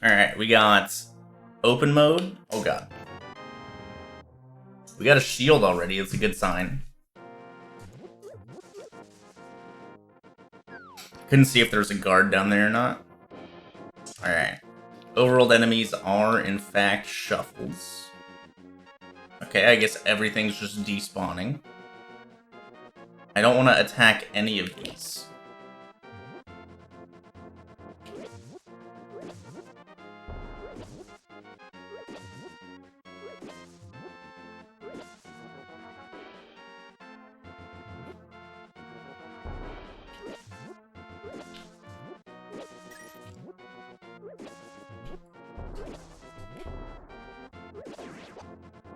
Alright, we got open mode. Oh god. We got a shield already, it's a good sign. Couldn't see if there's a guard down there or not. Alright. Overworld enemies are, in fact, shuffles. Okay, I guess everything's just despawning. I don't want to attack any of these.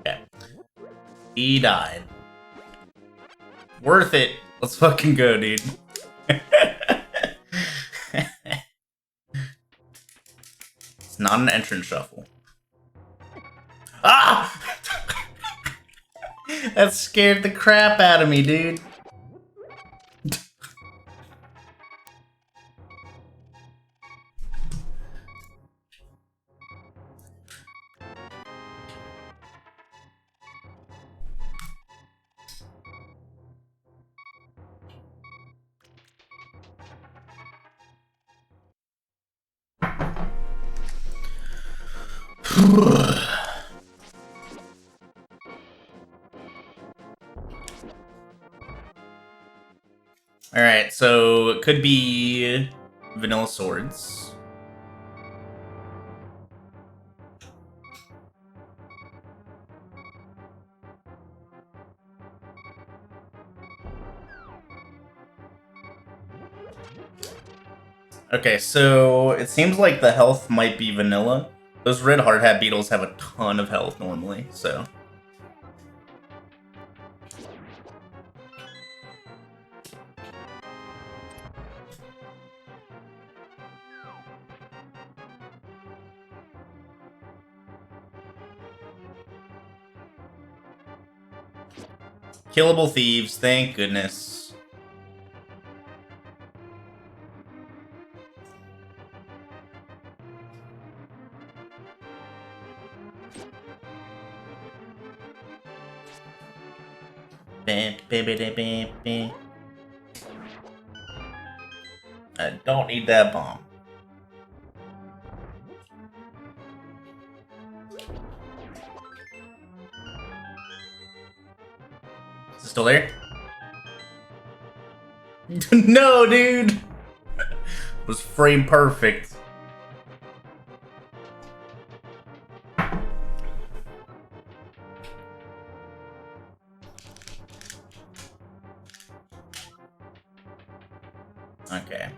Okay. He died. Worth it. Let's fucking go, dude. It's not an entrance shuffle. Ah! That scared the crap out of me, dude. Alright, so it could be vanilla swords. Okay, so it seems like the health might be vanilla. Those red hard hat beetles have a ton of health normally, so. Killable thieves, thank goodness. I don't need that bomb. Is it still there? No, dude! It was frame perfect. Okay.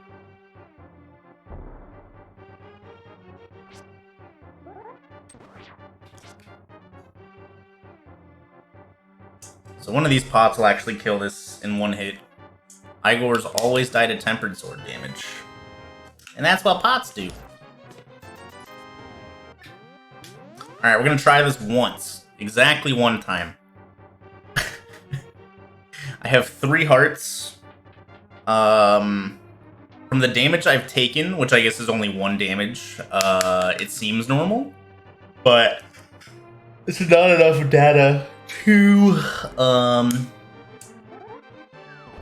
So one of these pots will actually kill this in one hit. Igor's always die to tempered sword damage. And that's what pots do. Alright, we're gonna try this once. Exactly one time. I have 3 hearts. From the damage I've taken, which I guess is only 1 damage, it seems normal. But it's not enough data to,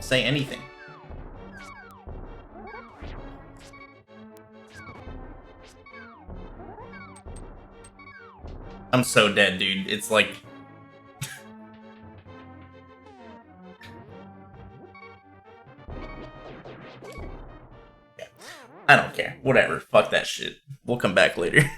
say anything. I'm so dead, dude. It's like... I don't care. Whatever. Fuck that shit. We'll come back later.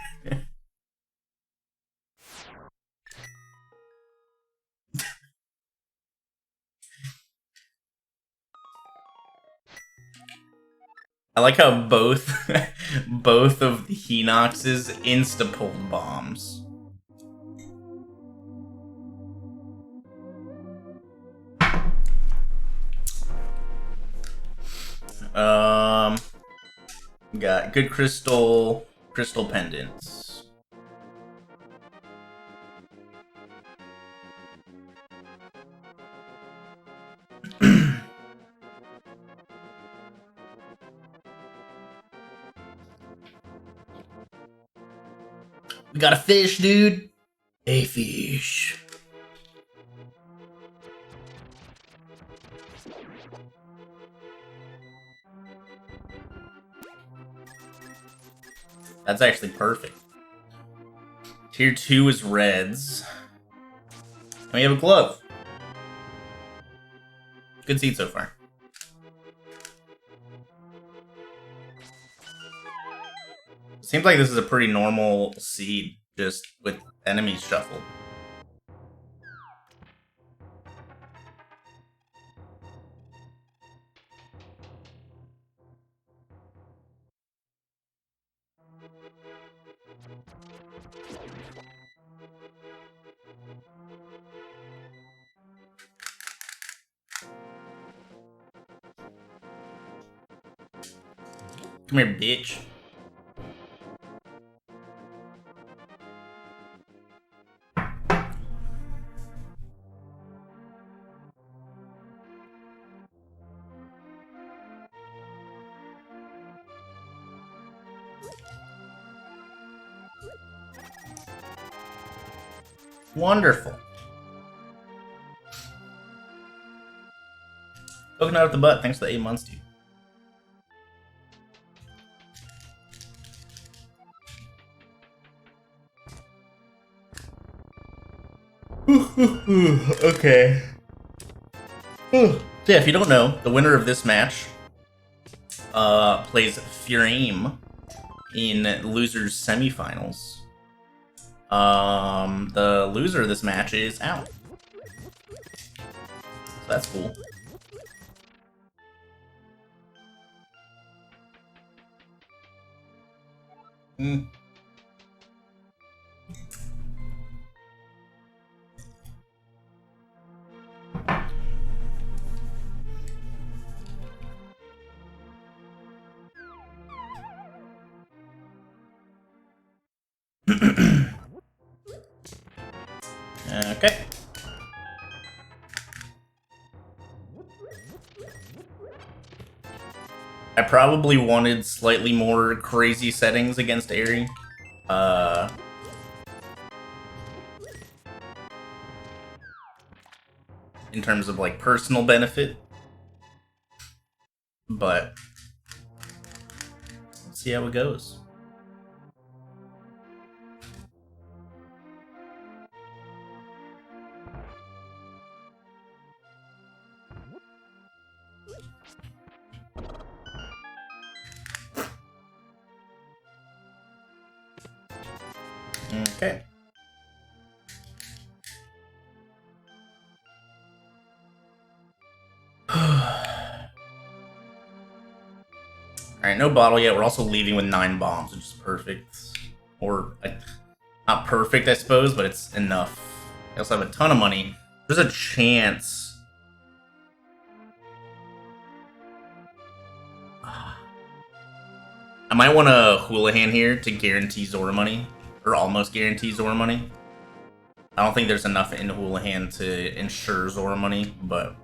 I like how both both of the Hinoxes insta-pulled bombs. Got good crystal pendants. We got a fish, dude. A fish. That's actually perfect. Tier 2 is reds. And we have a glove. Good seed so far. Seems like this is a pretty normal seed, just with enemies shuffled. Come here, bitch. Wonderful. Coconut up the butt, thanks for the 8 months, dude. Okay. So yeah, if you don't know, the winner of this match plays Furaime in losers semifinals. The loser of this match is out. So that's cool. Okay. I probably wanted slightly more crazy settings against Eri. In terms of, like, personal benefit. But let's see how it goes. Okay. Alright, no bottle yet. We're also leaving with 9 bombs, which is perfect. Or, not perfect, I suppose, but it's enough. I also have a ton of money. There's a chance. I might want a Houlihan here to guarantee Zora money. Or almost guarantee Zora money. I don't think there's enough in Houlihan to ensure Zora money, but...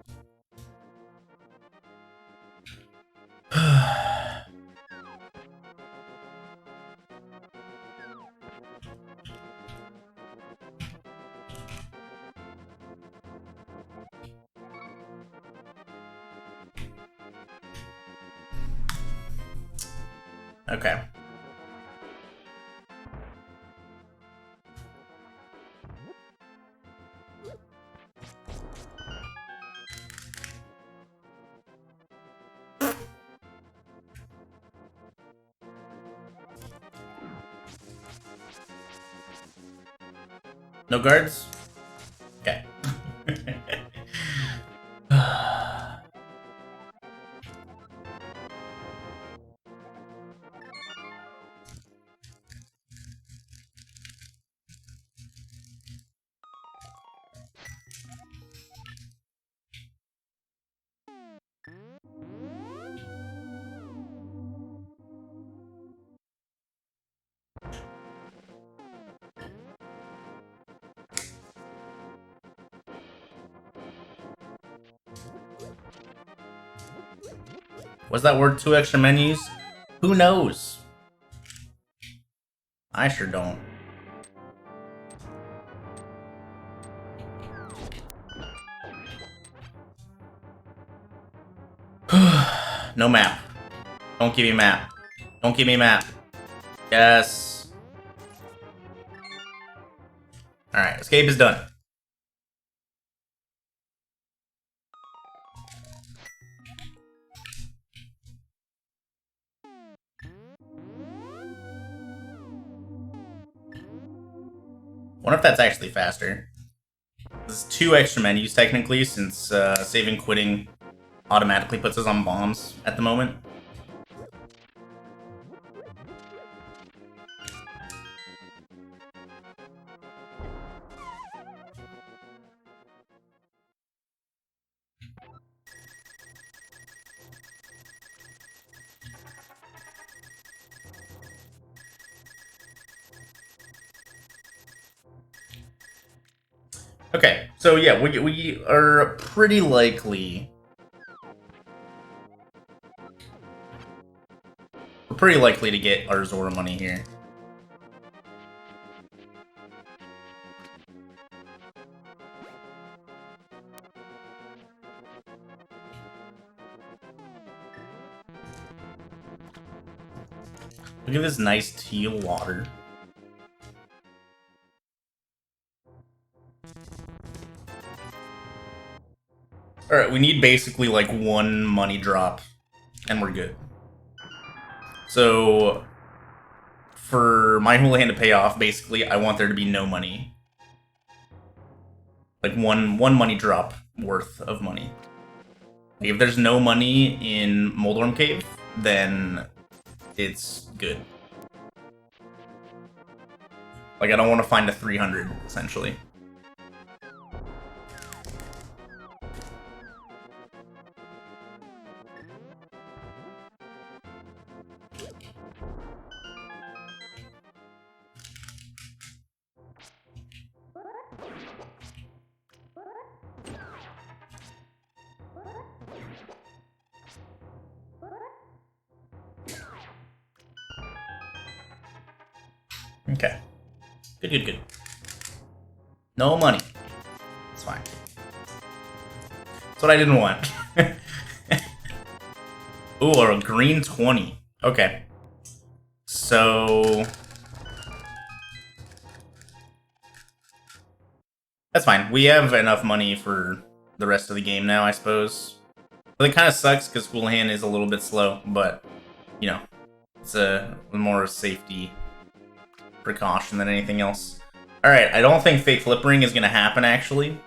Okay. No guards? Okay. Was that worth 2 extra menus? Who knows? I sure don't. No map. Don't give me map. Don't give me map. Yes. Alright, escape is done. Wonder if that's actually faster. There's 2 extra menus technically, since saving quitting automatically puts us on bombs at the moment. Okay, so yeah, we are pretty likely... We're pretty likely to get our Zora money here. Look at this nice teal water. Alright, we need basically like 1 money drop, and we're good. So, for my hula hand to pay off, basically, I want there to be no money. Like one money drop worth of money. Like if there's no money in Moldorm Cave, then it's good. Like I don't want to find a 300, essentially. Okay. Good. No money. It's fine. That's what I didn't want. Ooh, or a green 20. Okay. So... That's fine. We have enough money for the rest of the game now, I suppose. But it kind of sucks because Houlihan is a little bit slow, but, you know, it's a more safety precaution than anything else. Alright, I don't think fake flip ring is going to happen, actually,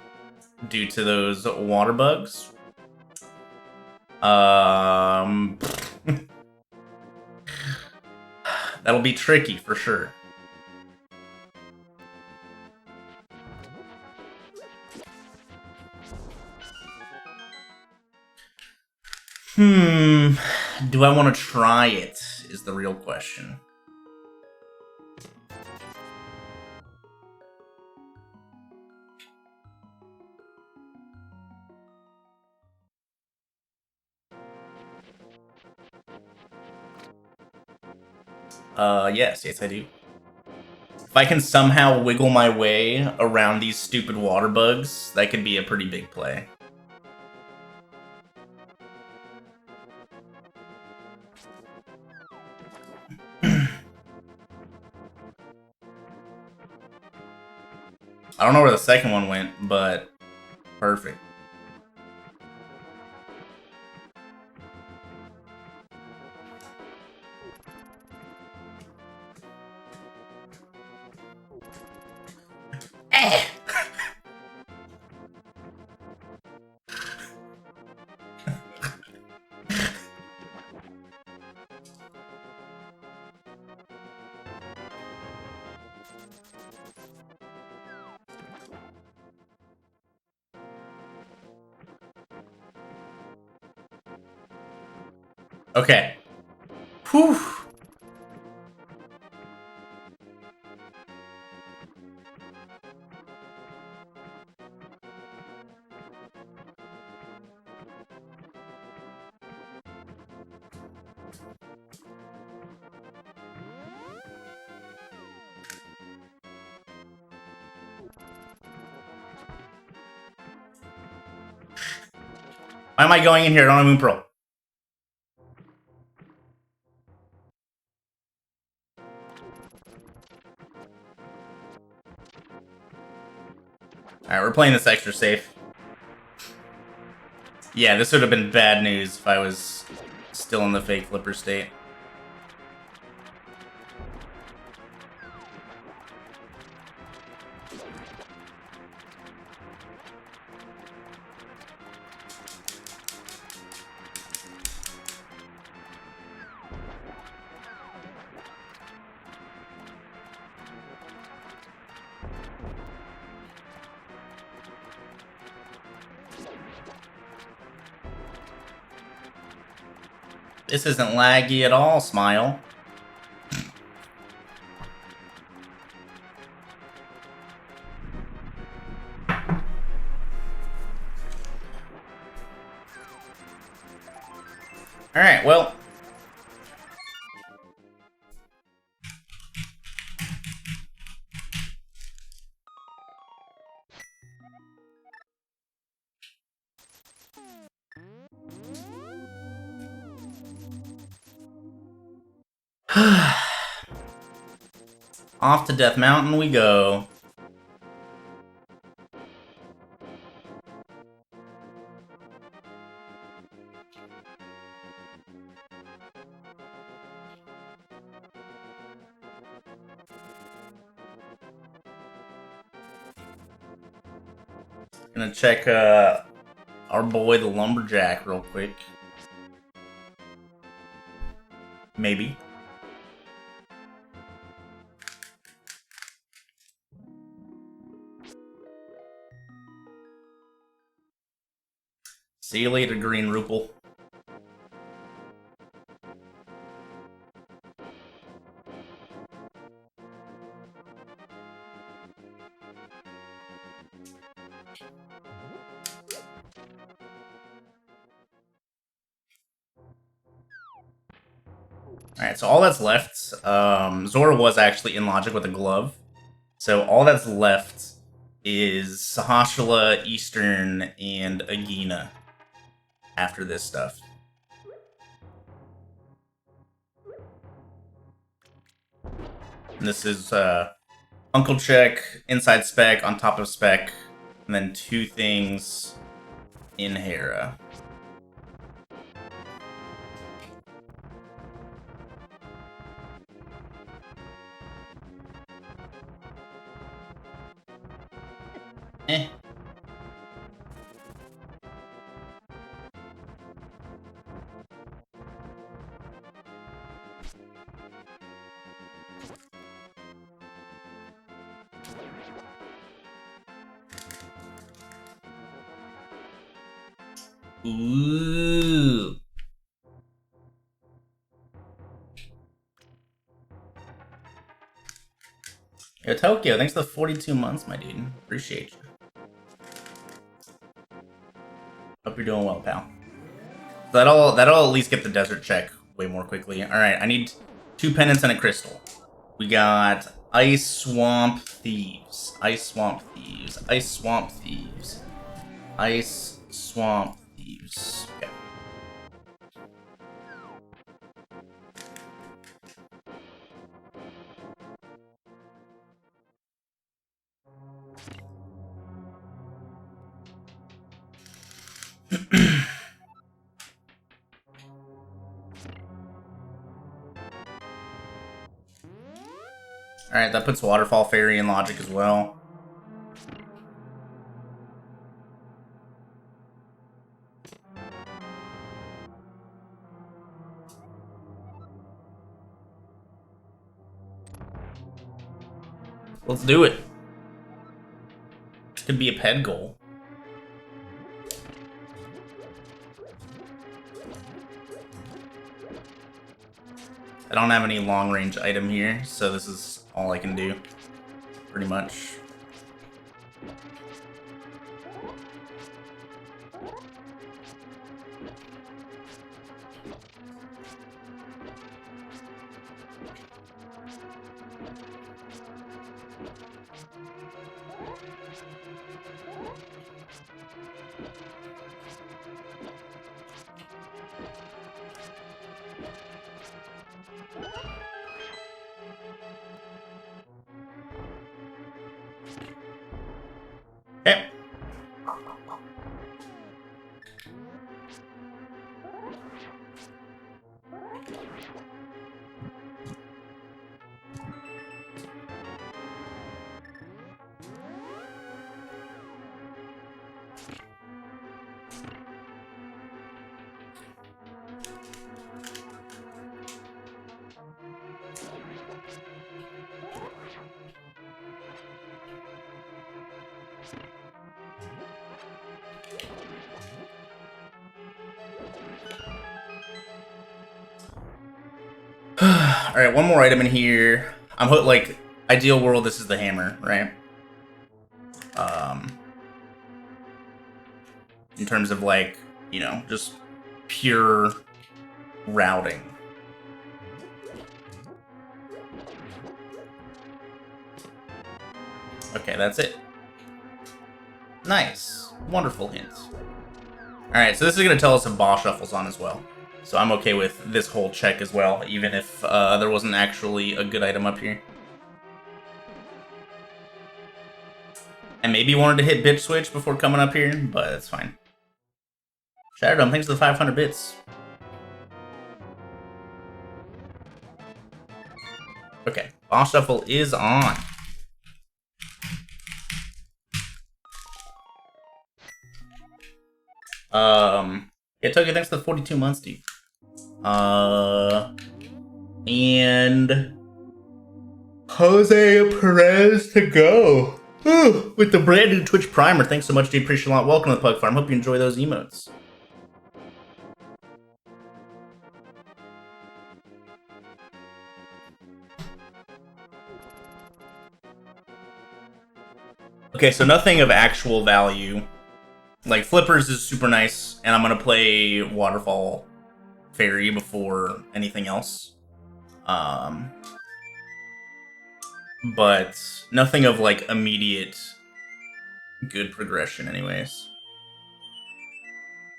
due to those water bugs. That'll be tricky, for sure. Do I want to try it, is the real question. Yes, I do. If I can somehow wiggle my way around these stupid water bugs, that could be a pretty big play. I don't know where the second one went, but perfect. Okay. Whew. Why am I going in here? I don't have Moon Pearl. Alright, we're playing this extra safe. Yeah, this would have been bad news if I was still in the fake flipper state. This isn't laggy at all, Smile. Alright, well. Off to Death Mountain we go. Gonna check our boy the Lumberjack real quick. Maybe. See you later, Green Rupel. Alright, so all that's left, Zora was actually in Logic with a glove. So all that's left is Sahashala, Eastern, and Agina after this stuff. And this is Uncle Check, Inside Spec, on top of Spec, and then 2 things in Hera. Eh. Ooh. Yo, Tokyo, thanks for the 42 months, my dude. Appreciate you. Hope you're doing well, pal. That'll at least get the desert check way more quickly. Alright, I need 2 pendants and a crystal. We got Ice Swamp Thieves. Ice Swamp Thieves. Ice Swamp Thieves. Ice Swamp Thieves. Okay. Alright, that puts Waterfall Fairy in Logic as well. Let's do it. Could be a ped goal. I don't have any long-range item here, so this is all I can do, pretty much. Alright, one more item in here. I'm like, ideal world, this is the hammer, right? In terms of like, you know, just pure routing. Okay, that's it. Nice. Wonderful hint. Alright, so this is going to tell us if boss shuffle's on as well. So I'm okay with this whole check as well, even if there wasn't actually a good item up here. And maybe wanted to hit bitch switch before coming up here, but it's fine. Shatterdome, thanks for the 500 bits. Okay, boss shuffle is on. Yeah, Tokyo, thanks for the 42 months, dude. And Jose Perez to go. With the brand new Twitch Primer. Thanks so much, dude. Appreciate a lot. Welcome to the Pug Farm. Hope you enjoy those emotes. Okay, so nothing of actual value. Like, Flippers is super nice, and I'm gonna play Waterfall Fairy before anything else. But nothing of, like, immediate good progression anyways.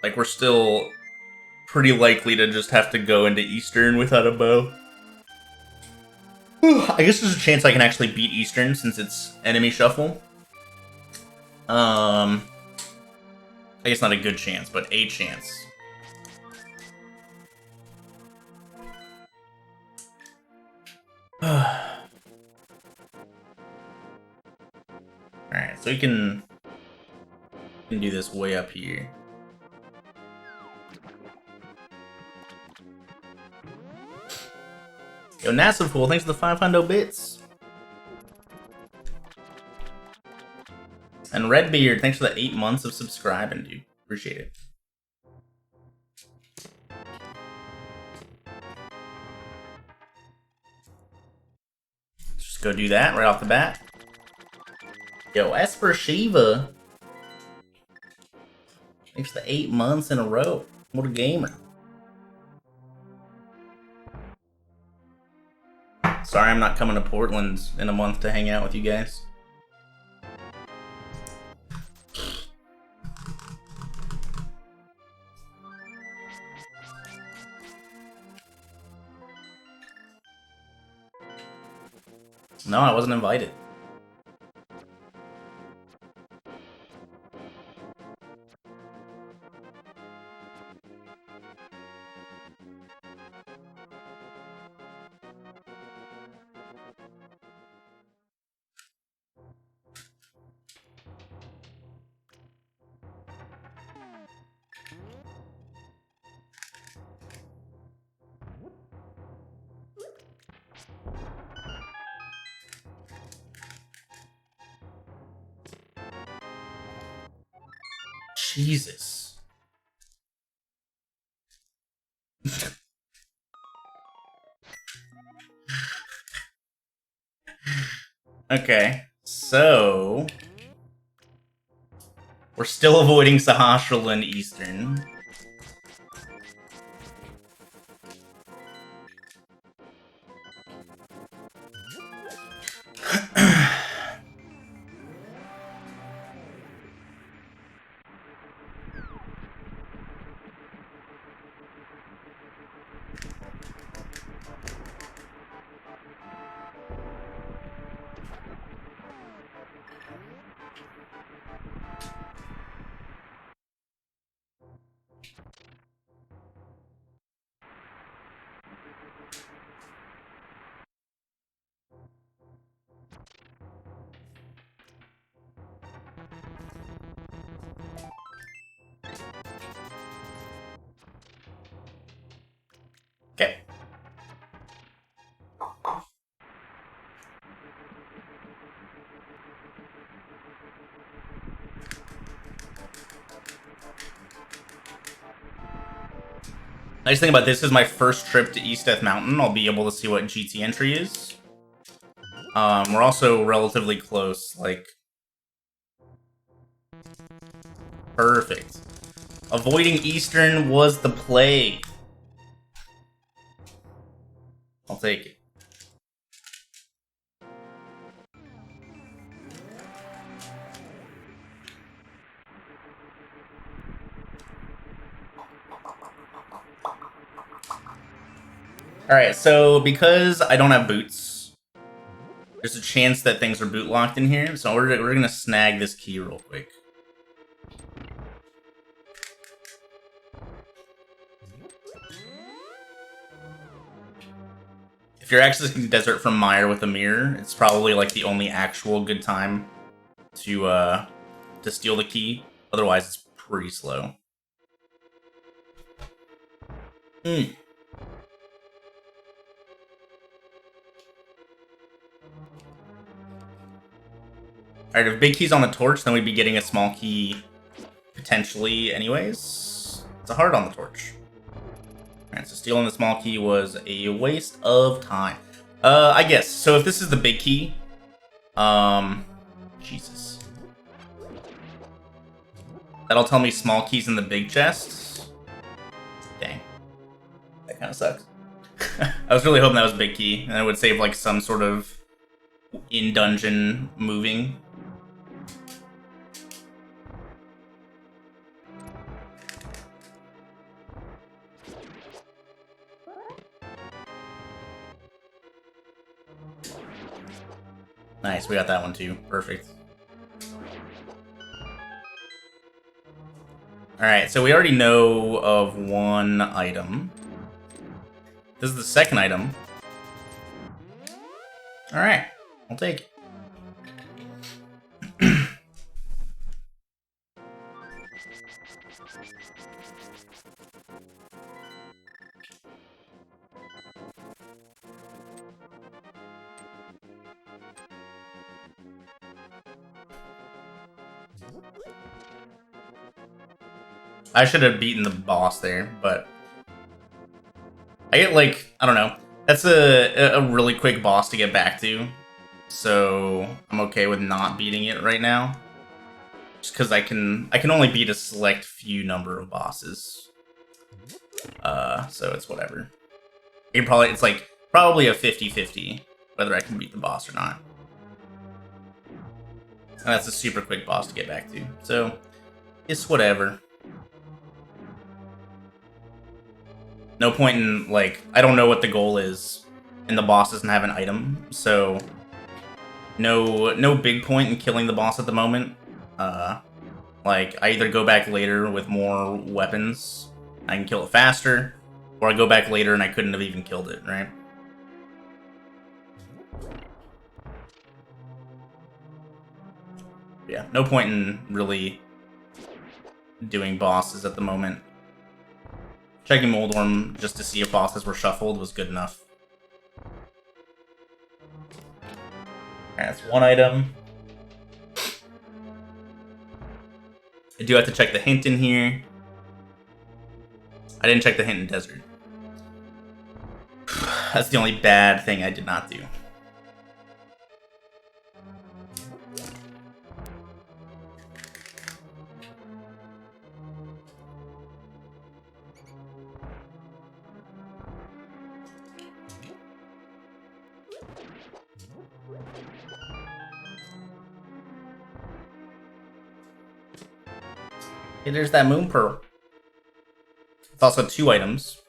Like, we're still pretty likely to just have to go into Eastern without a bow. I guess there's a chance I can actually beat Eastern since it's enemy shuffle. I guess not a good chance, but a chance. Alright, so we can do this way up here. Yo, NASA Fool, thanks for the 500 bits. And Redbeard, thanks for the 8 months of subscribing, dude. Appreciate it. Let's just go do that right off the bat. Yo, Esper Shiva. Thanks for the 8 months in a row. What a gamer. Sorry I'm not coming to Portland in a month to hang out with you guys. No, I wasn't invited. Jesus. Okay, so we're still avoiding Sahasrahla and Eastern. Nice thing about this is my first trip to East Death Mountain. I'll be able to see what GT entry is. We're also relatively close, like... Perfect. Avoiding Eastern was the play. I'll take it. Alright, so because I don't have boots, there's a chance that things are boot locked in here, so we're gonna snag this key real quick. If you're accessing Desert from Mire with a mirror, it's probably like the only actual good time to steal the key. Otherwise, it's pretty slow. Alright, if big key's on the torch, then we'd be getting a small key potentially anyways. It's a hard on the torch. Alright, so stealing the small key was a waste of time. I guess. So if this is the big key, Jesus. That'll tell me small keys in the big chest. Dang. That kind of sucks. I was really hoping that was big key, and it would save like some sort of in-dungeon moving. Nice, we got that one too. Perfect. Alright, so we already know of one item. This is the second item. Alright, I'll take it. I should have beaten the boss there, but I get like, I don't know. That's a really quick boss to get back to, so I'm okay with not beating it right now. Just because I can only beat a select few number of bosses, so it's whatever. It's like probably a 50-50 whether I can beat the boss or not. And that's a super quick boss to get back to, so it's whatever. No point in, like, I don't know what the goal is, and the boss doesn't have an item, so no big point in killing the boss at the moment. Like, I either go back later with more weapons, I can kill it faster, or I go back later and I couldn't have even killed it, right? Yeah, no point in really doing bosses at the moment. Checking Moldworm just to see if bosses were shuffled was good enough. Alright, that's one item. I do have to check the hint in here. I didn't check the hint in Desert. That's the only bad thing I did not do. Hey, there's that Moon Pearl. It's also 2 items.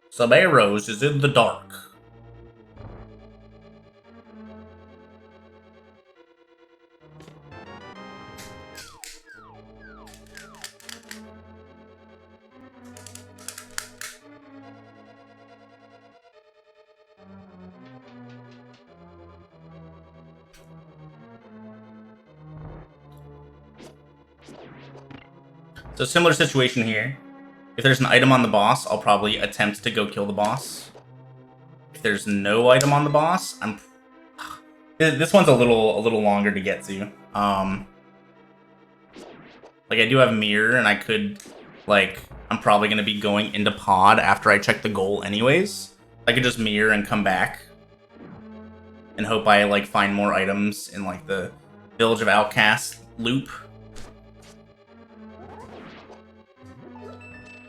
Some arrows is in the dark. So similar situation here. If there's an item on the boss, I'll probably attempt to go kill the boss. If there's no item on the boss, this one's a little longer to get to. Like, I do have mirror, and I could, like, I'm probably going to be going into pod after I check the goal anyways. I could just mirror and come back. And hope I, like, find more items in, like, the Village of Outcasts loop.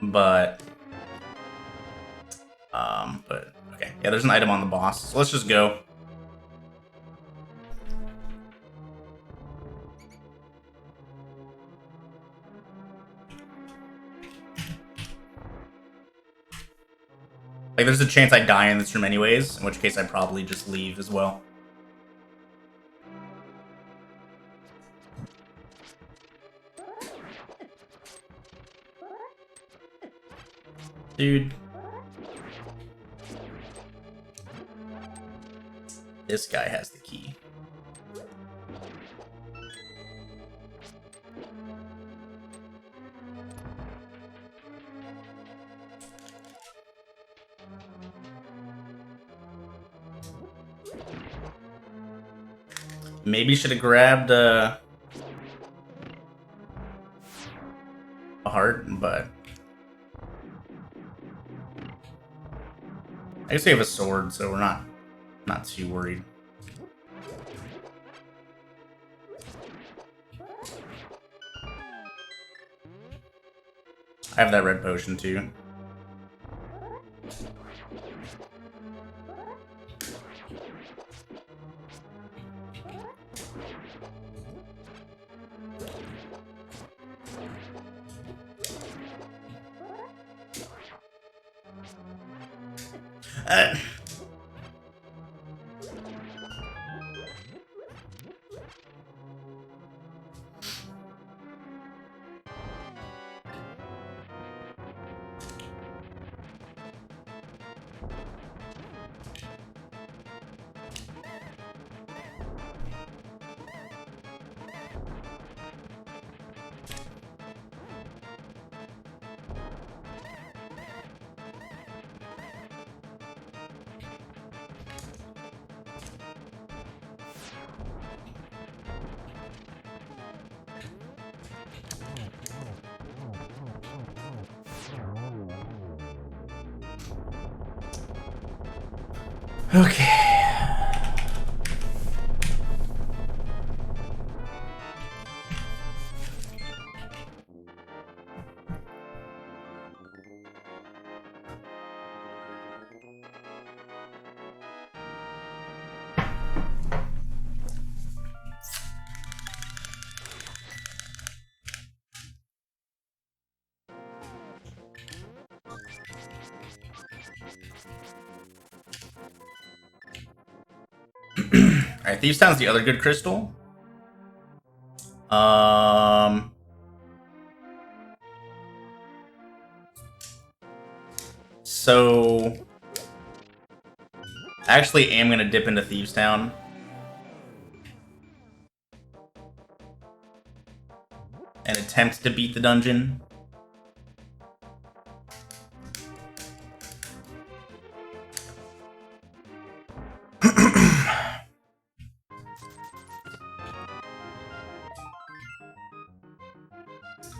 But, okay. Yeah, there's an item on the boss. So let's just go. Like, there's a chance I die in this room anyways, in which case I'd probably just leave as well. Dude. This guy has the key. Maybe should have grabbed a heart, but I guess we have a sword, so we're not too worried. I have that red potion too. Okay. Alright, Thieves Town's the other good crystal. So I actually am gonna dip into Thieves Town. And attempt to beat the dungeon.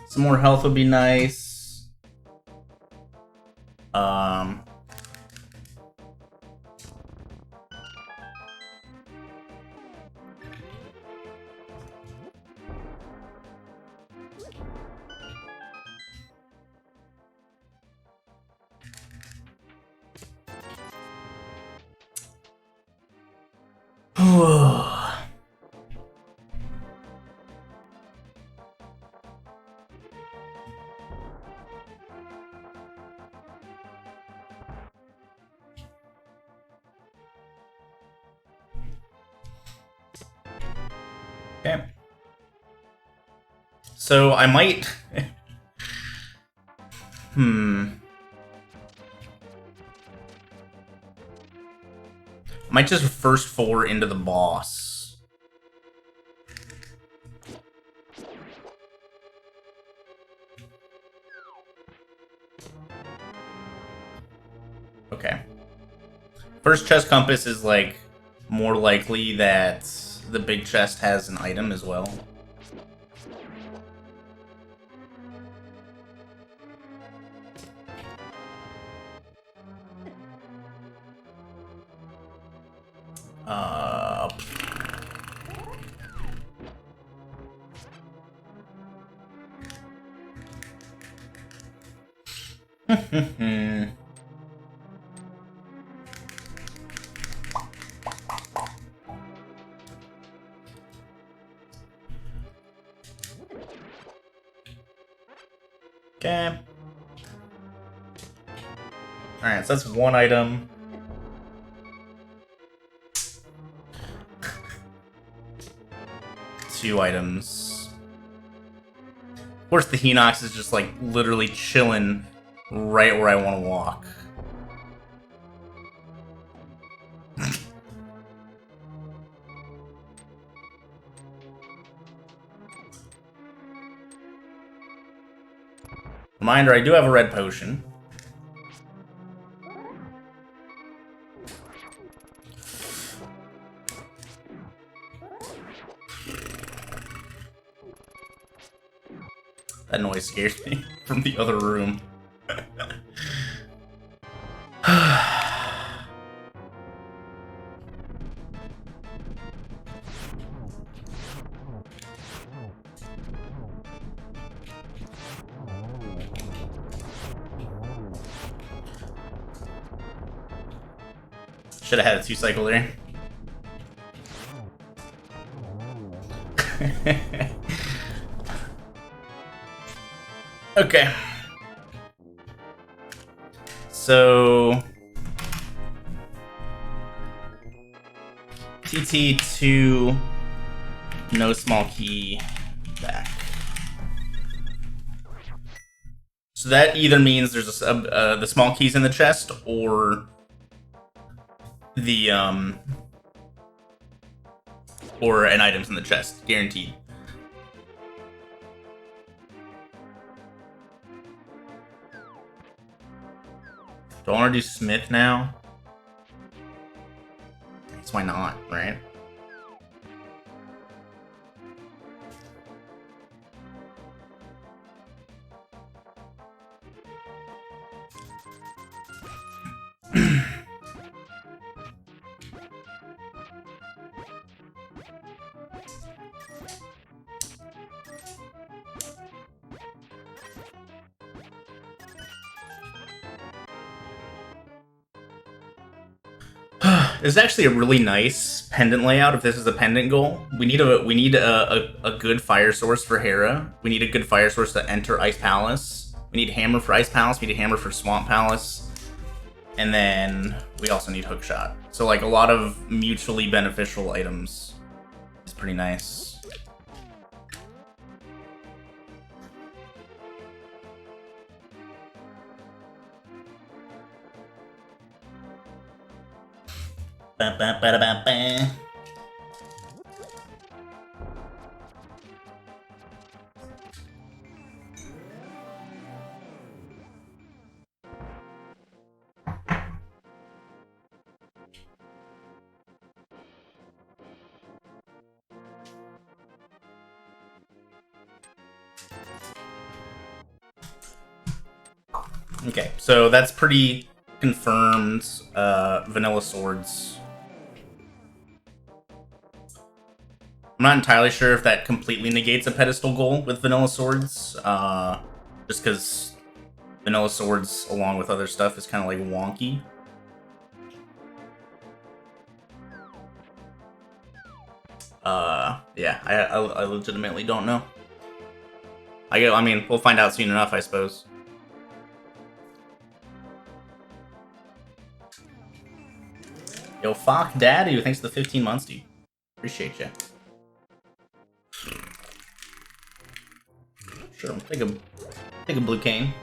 Some more health would be nice. Okay. So I might... I might just first 4 into the boss. Okay. First chest compass is, like, more likely that the big chest has an item as well. Uh... Okay. Alright, so that's one item. Two items. Of course, the Hinox is just, like, literally chilling right where I want to walk. Reminder, I do have a red potion. That noise scares me from the other room. Should have had a 2-cycle there. Okay. So TT to no small key back. So that either means there's the small keys in the chest, or the or an item's in the chest, guaranteed. Do I want to do Smith now? Guess why not, right? This is actually a really nice pendant layout. If this is a pendant goal, we need a good fire source for Hera. We need a good fire source to enter Ice Palace. We need hammer for Ice Palace. We need hammer for Swamp Palace, and then we also need Hookshot. So like a lot of mutually beneficial items. It's pretty nice. Ba, ba, ba, ba, ba. Okay, so that's pretty confirmed. Vanilla swords. I'm not entirely sure if that completely negates a pedestal goal with vanilla swords, just because vanilla swords, along with other stuff, is kind of like wonky. Yeah, I legitimately don't know. I mean, we'll find out soon enough, I suppose. Yo, fuck daddy, thanks for the 15 months, dude. Appreciate you. Sure, take a blue cane.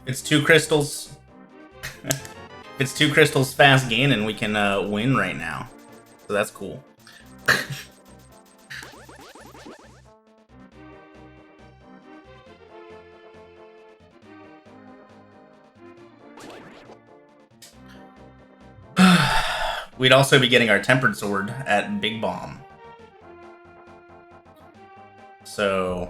It's 2 crystals. If it's 2 crystals fast gaining, we can win right now. So that's cool. We'd also be getting our Tempered Sword at Big Bomb. So...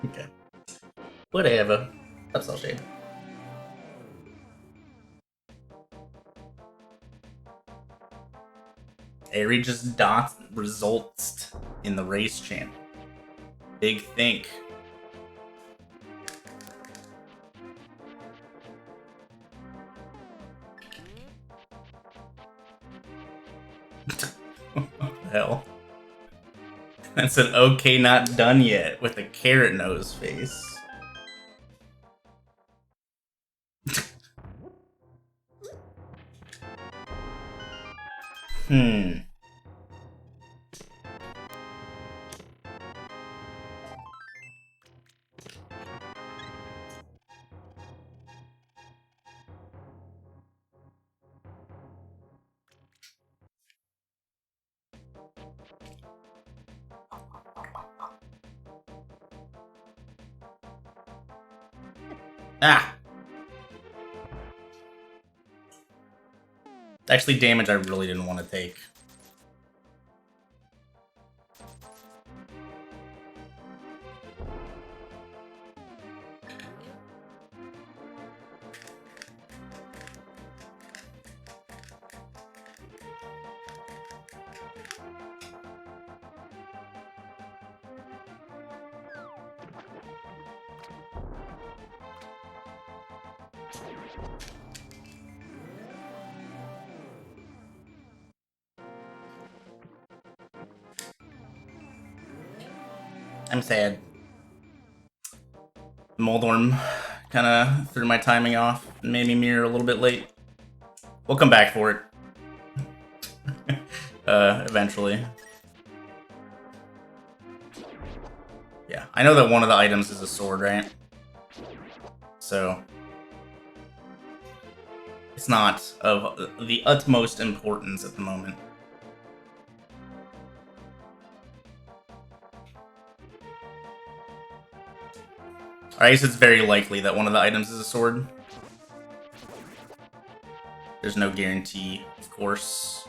okay. Whatever. That's all shade. Eri just dots results in the race champ. Big think. What the hell? That's an okay not done yet with a carrot nose face. Ah! Actually, damage I really didn't want to take. I'm sad. Moldorm kind of threw my timing off and made me mirror a little bit late. We'll come back for it. Eventually. Yeah, I know that one of the items is a sword, right? So... it's not of the utmost importance at the moment. I guess it's very likely that one of the items is a sword. There's no guarantee, of course.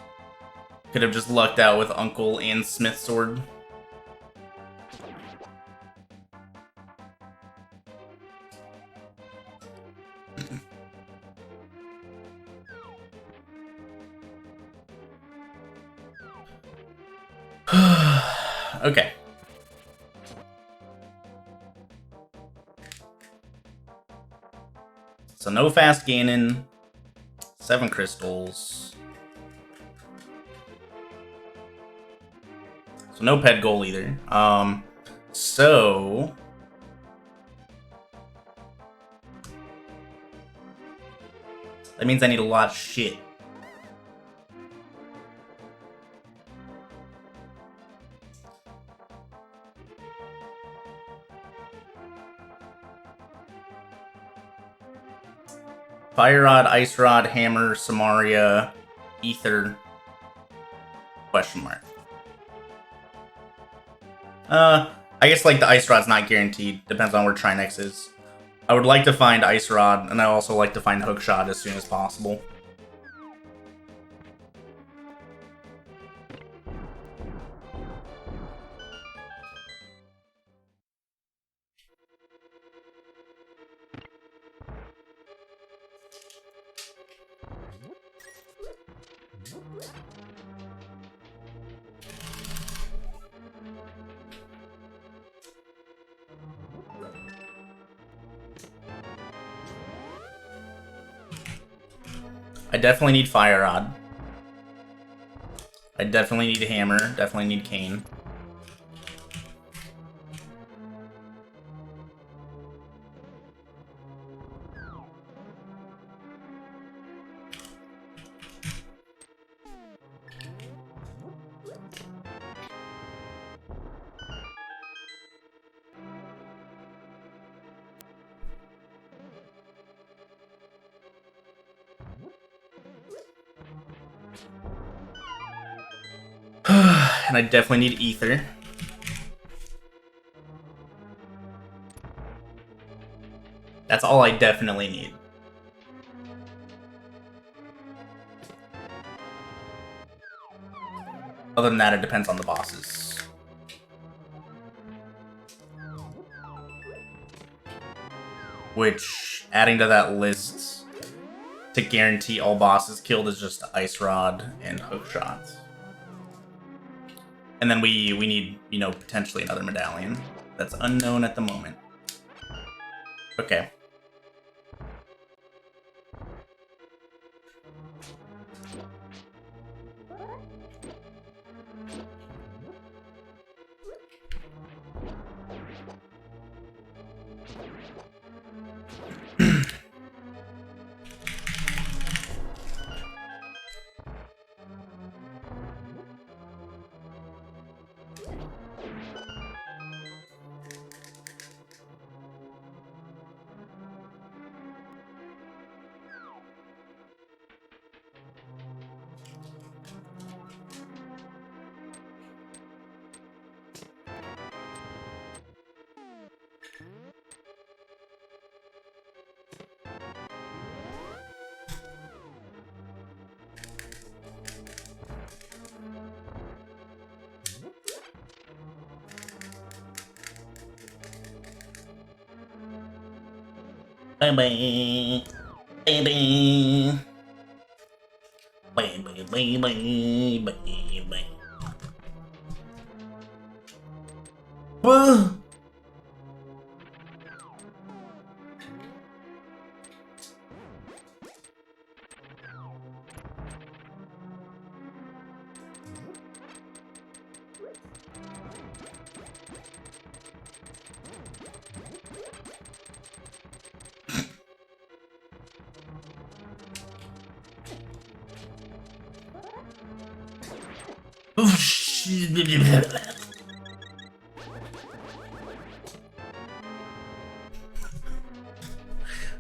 Could have just lucked out with Uncle and Smith's sword. Okay. So no fast Ganon, 7 crystals. So no pet goal either. So that means I need a lot of shit. Fire Rod, Ice Rod, Hammer, Samaria, Ether, question mark. I guess like the Ice Rod's not guaranteed. Depends on where Trinex is. I would like to find Ice Rod, and I also like to find Hookshot as soon as possible. I definitely need Fire Rod. I definitely need Hammer. Definitely need Cane. And I definitely need Ether. That's all I definitely need. Other than that, it depends on the bosses. Which, adding to that list to guarantee all bosses killed is just Ice Rod and Hook Shots. And then we need, you know, potentially another medallion. That's unknown at the moment. Okay. Bye-bye. Bye-bye. Bye-bye. Bye-bye.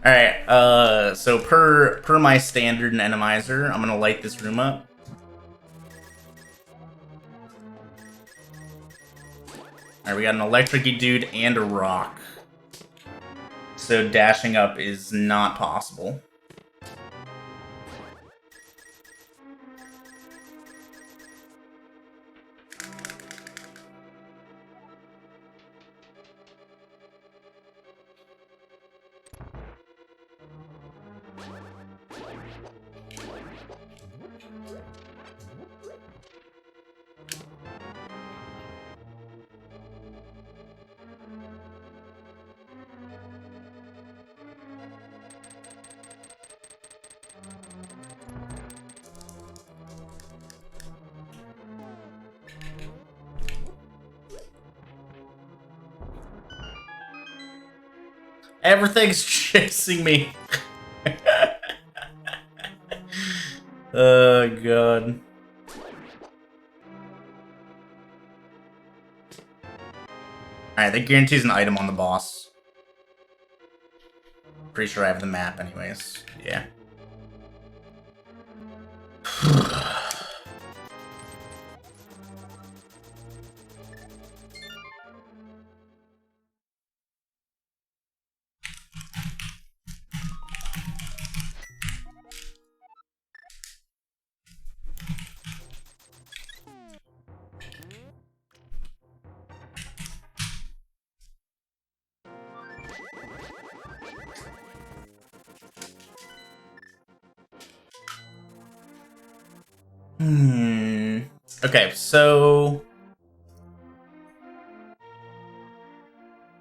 Alright, so per my standard Enemizer, I'm gonna light this room up. Alright, we got an electric-y dude and a rock. So dashing up is not possible. Everything's chasing me. Oh, God. Alright, that guarantees an item on the boss. Pretty sure I have the map anyways. Yeah. Okay, so...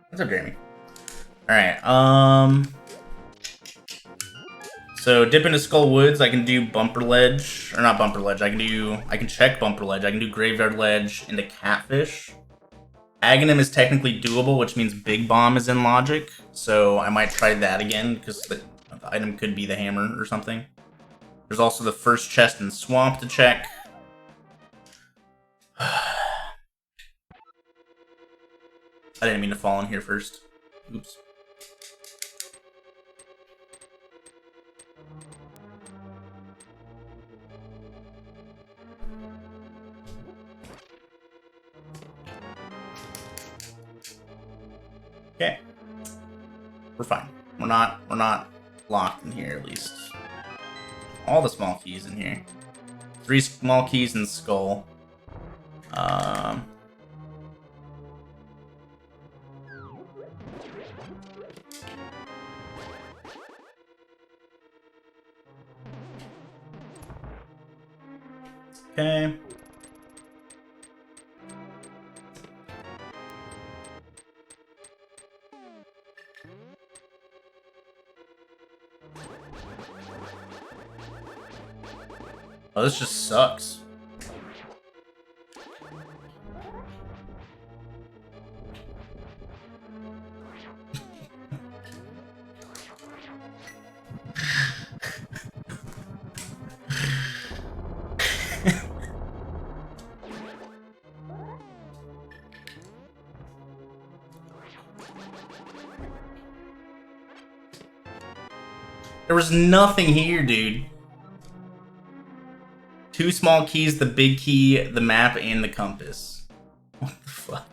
What's up, Jeremy? Alright, so dip into Skull Woods, I can do Bumper Ledge, or not Bumper Ledge, I can check Bumper Ledge, I can do Graveyard Ledge into Catfish. Aghanim is technically doable, which means Big Bomb is in Logic, so I might try that again, because the item could be the hammer or something. There's also the first chest in Swamp to check. I didn't mean to fall in here first. Oops. Okay. We're fine. We're not locked in here, at least. All the small keys in here. 3 small keys and skull. Okay. Oh, this just sucks. There was nothing here, dude. 2 small keys, the big key, the map, and the compass. What the fuck?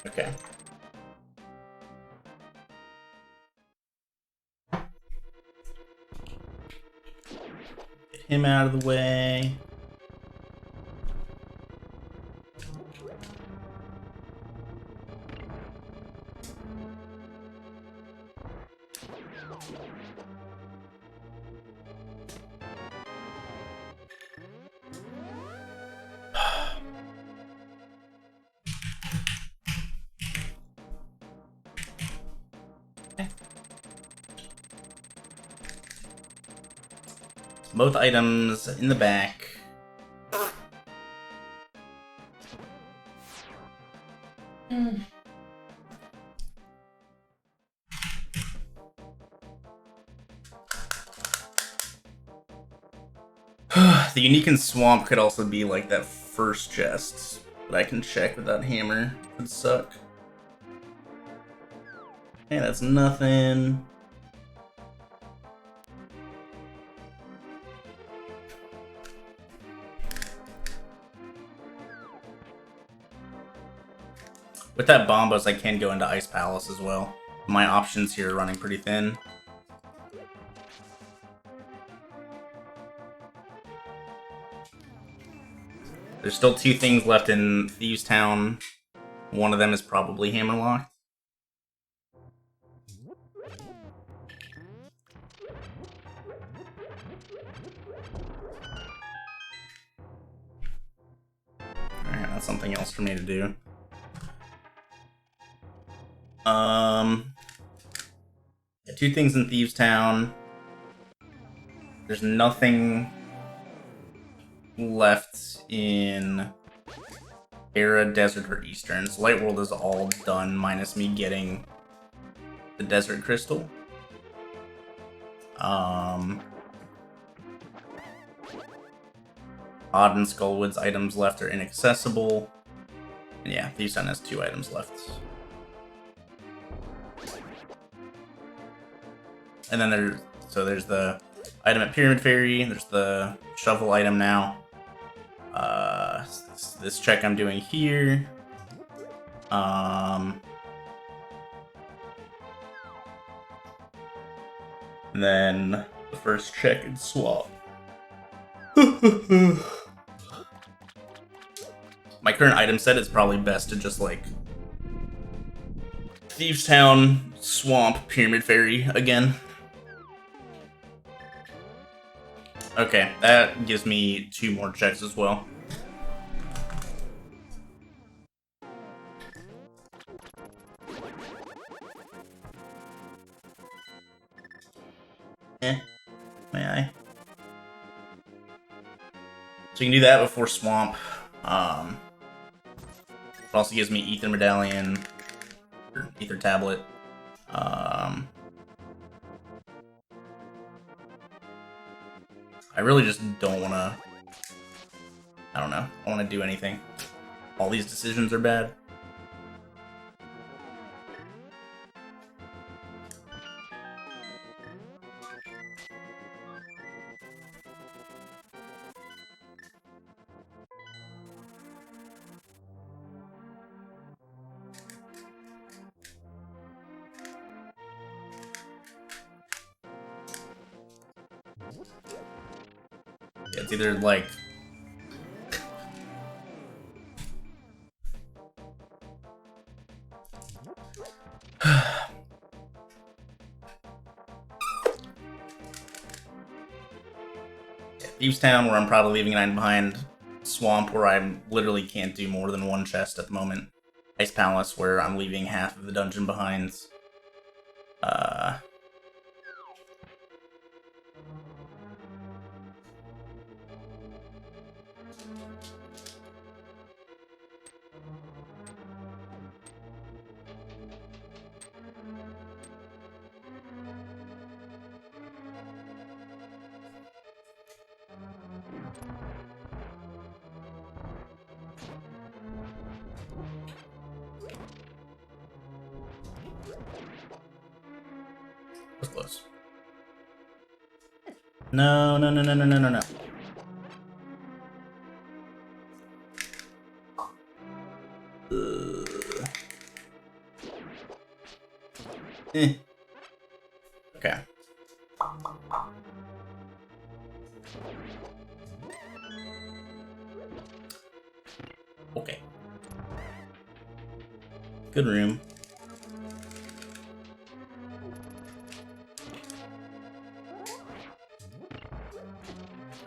Okay. Get him out of the way. Both items in the back. The unique in swamp could also be like that first chest, but I can check with that hammer. It would suck. Hey, that's nothing. With that Bombos, I can go into Ice Palace as well. My options here are running pretty thin. There's still 2 things left in Thieves Town. One of them is probably hammerlocked. Alright, that's something else for me to do. Yeah, 2 things in Thieves Town. There's nothing left in Era, Desert, or Eastern. So Light World is all done, minus me getting the Desert Crystal. Odd and Skullwood's items left are inaccessible. And yeah, Thieves Town has 2 items left. And then there's the item at Pyramid Fairy, there's the shovel item now. This check I'm doing here. And then the first check and swap. My current item set is probably best to just like Thieves Town, Swamp, Pyramid Fairy again. Okay, that gives me 2 more checks as well. May I? So you can do that before Swamp. It also gives me Ether Medallion, or Ether Tablet. I really just don't want to, I don't know, I want to do anything. All these decisions are bad. It's either like... Thieves Town, where I'm probably leaving an item behind. Swamp, where I literally can't do more than one chest at the moment. Ice Palace, where I'm leaving half of the dungeon behind. Was close. No, no, no, no, no, no, no, no. Okay. Okay. Good room.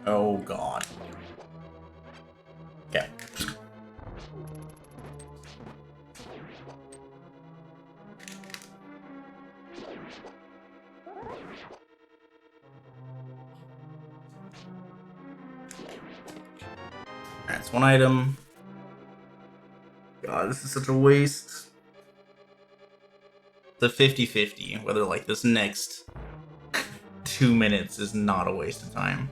Oh god. Okay. That's one item. God, this is such a waste. The 50-50, whether like this next 2 minutes is not a waste of time.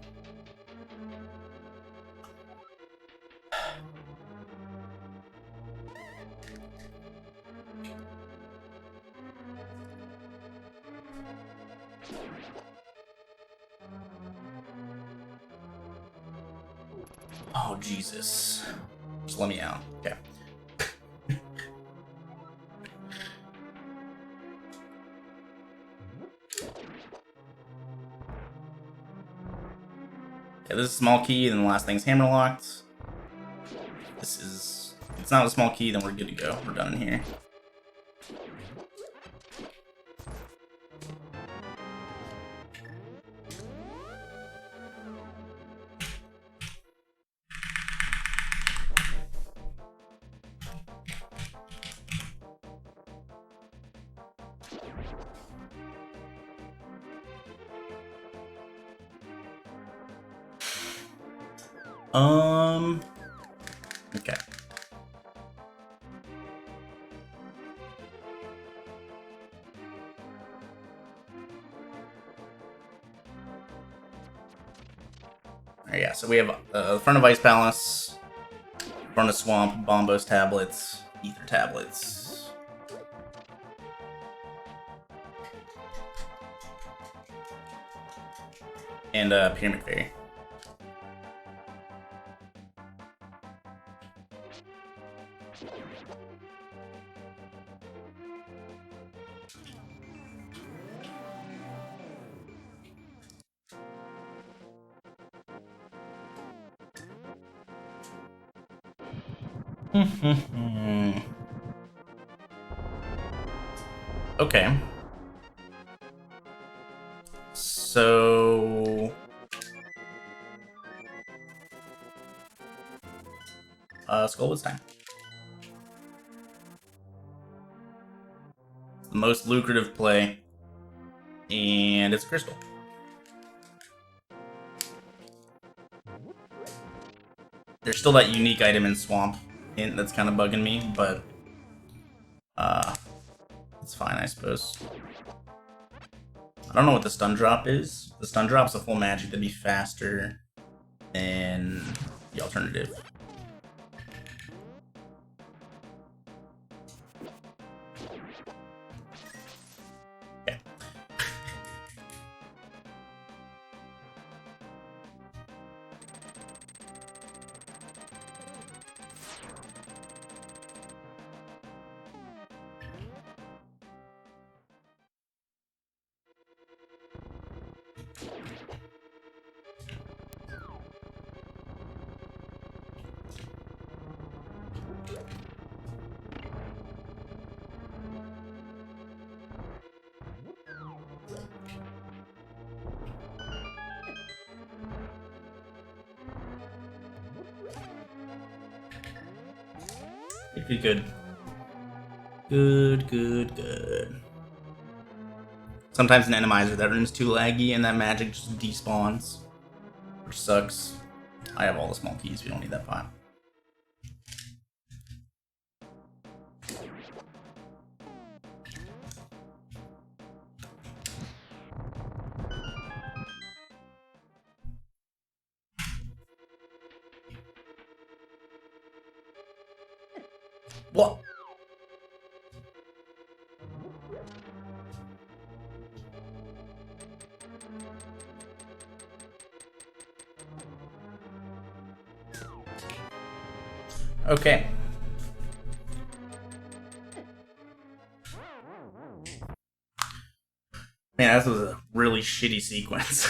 Oh, Jesus. Just let me out. Okay. Yeah, this is a small key, and the last thing's hammerlocked. This is... It's not a small key, then we're good to go. We're done in here. Okay. Alright, yeah, so we have front of Ice Palace, front of Swamp, Bombos tablets, Ether tablets. And Pyramid Fairy. Okay. So... Skullwood's time. The most lucrative play. And it's a crystal. There's still that unique item in Swamp hint that's kind of bugging me, but it's fine, I suppose. I don't know what the stun drop is. The stun drop's a full magic that'd be faster than the alternative. Okay. Good. Good. Sometimes an Enemizer that runs too laggy and that magic just despawns. Which sucks. I have all the small keys, we don't need that pot. What? Okay. Man, this was a really shitty sequence.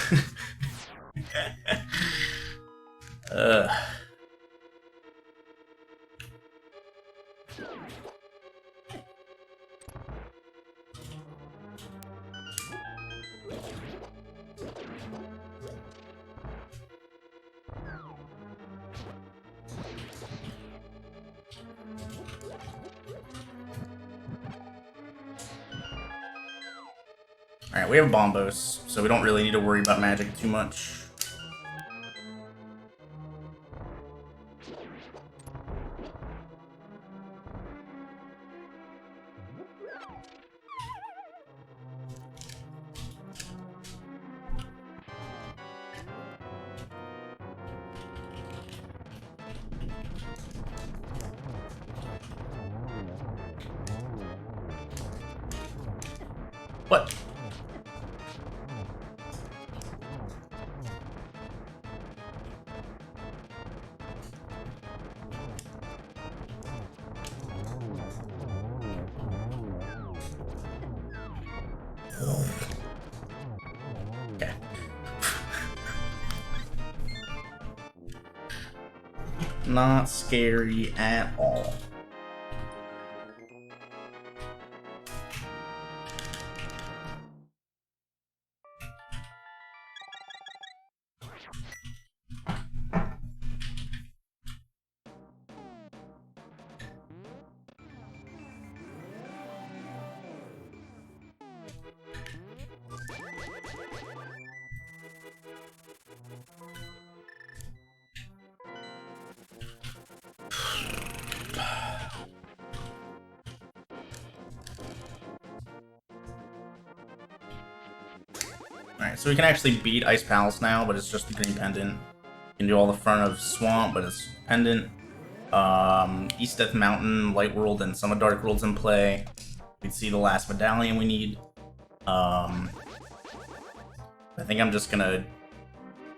Alright, we have Bombos, so we don't really need to worry about magic too much. What? Okay. Not scary at all. Alright, so we can actually beat Ice Palace now, but it's just the green pendant. You can do all the front of Swamp, but it's pendant. East Death Mountain, Light World, and some of Dark World's in play. We can see the last medallion we need. I think I'm just gonna...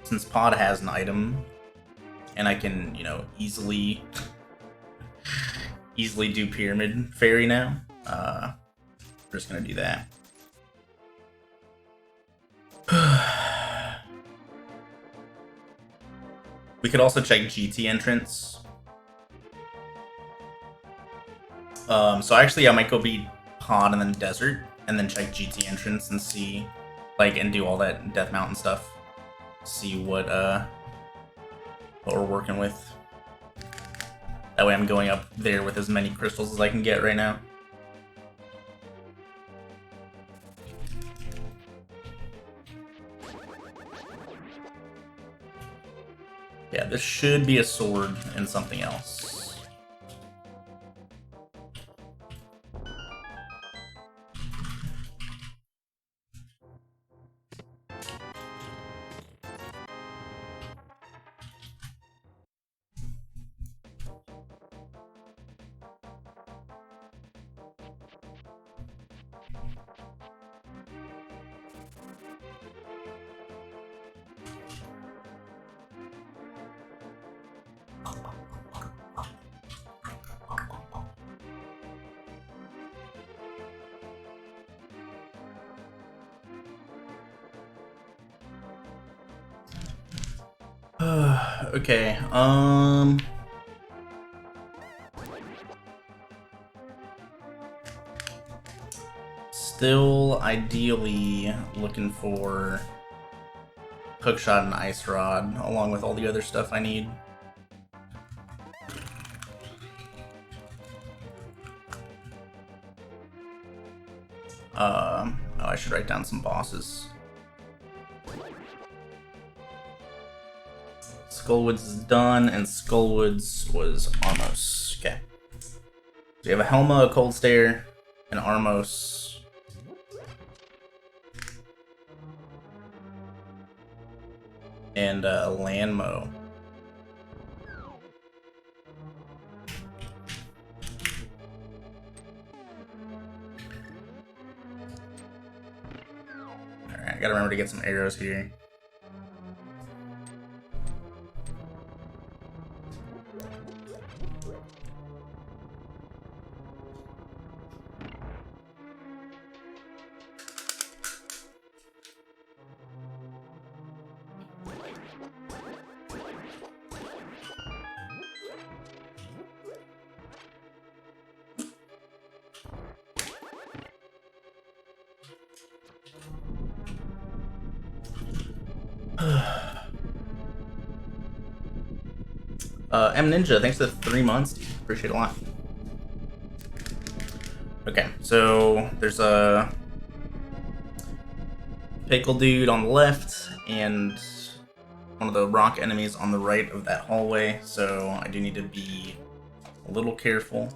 Since Pod has an item, and I can, you know, easily do Pyramid Fairy now, we're just gonna do that. We could also check GT entrance. So actually I might go beat Pod and then Desert, and then check GT entrance and see, like, and do all that Death Mountain stuff. See what we're working with. That way I'm going up there with as many crystals as I can get right now. Yeah, this should be a sword and something else. Okay, Still ideally looking for hookshot and ice rod, along with all the other stuff I need. Oh, I should write down some bosses. Skullwoods is done, and Skullwoods was Armos. Okay. So you have a Helma, a Cold Stare, an Armos. And a Landmo. Alright, I gotta remember to get some arrows here. M Ninja, thanks for the 3 months. Appreciate it a lot. Okay, so there's a pickle dude on the left and one of the rock enemies on the right of that hallway, so I do need to be a little careful.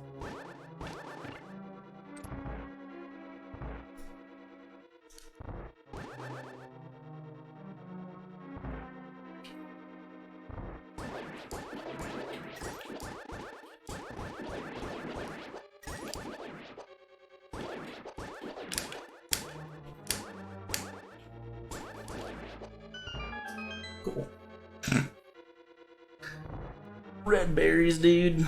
Cool. Red berries, dude.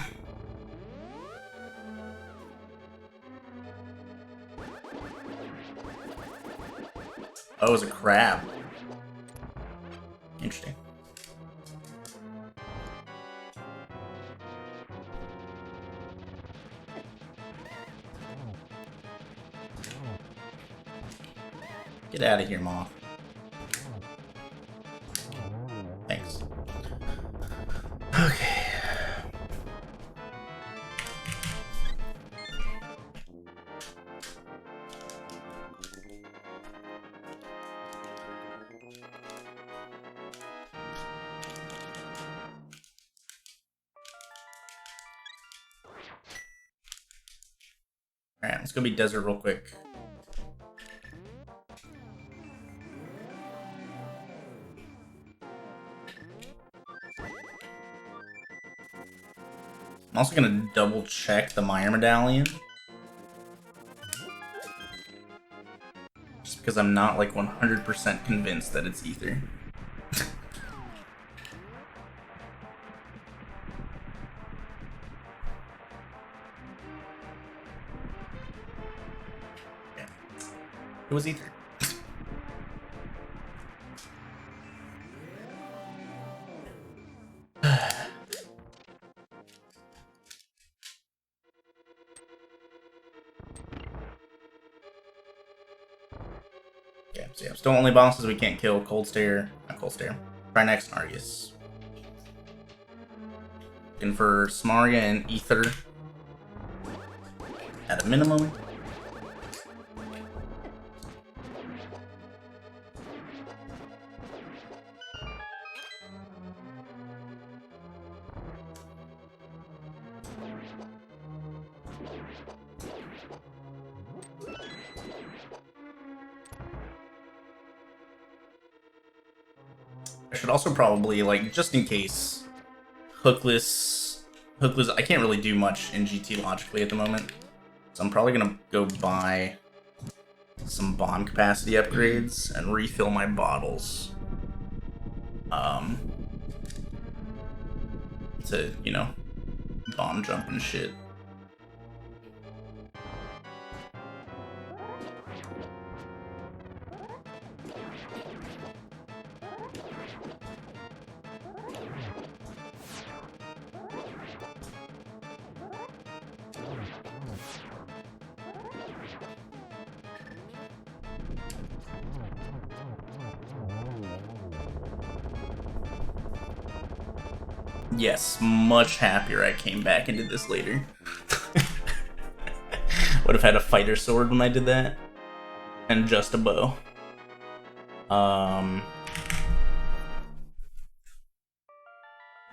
Oh, it was a crab. Interesting. Get out of here, Moth. Thanks. Okay. Alright, let's go be desert real quick. I'm also gonna double check the Meyer medallion. Just because I'm not like 100% convinced that it's ether. Yeah. It was ether. Yeah, so yeah, still only bosses we can't kill. Cold Stare, not Cold Stare. Try next, Argus. Looking for Smarga and Ether at a minimum. I should also probably, like, just in case, hookless, I can't really do much in GT logically at the moment, so I'm probably gonna go buy some bomb capacity upgrades and refill my bottles, to, you know, bomb jump and shit. Yes, much happier I came back into this later. Would have had a fighter sword when I did that. And just a bow.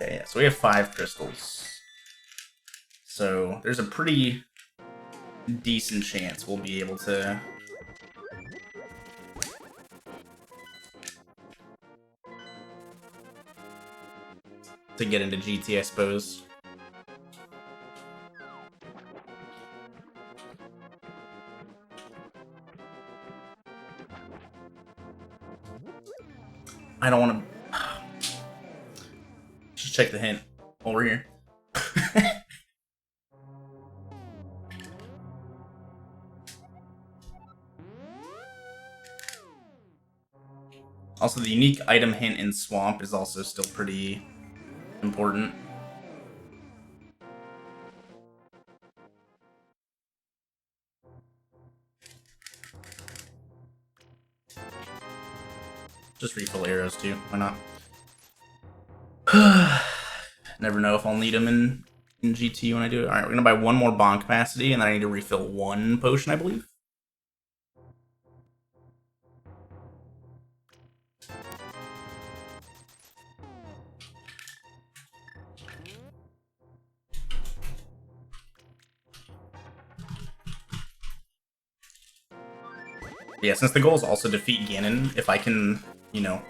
Okay, yeah, so we have 5 crystals. So there's a pretty decent chance we'll be able to get into GT, I suppose. I don't want to... Just check the hint over here. Also, the unique item hint in Swamp is also still pretty important. Just refill arrows too, why not? Never know if I'll need them in GT when I do it. Alright, we're gonna buy 1 more bond capacity, and then I need to refill 1 potion, I believe. Yeah, since the goal is also defeat Ganon, if I can, you know,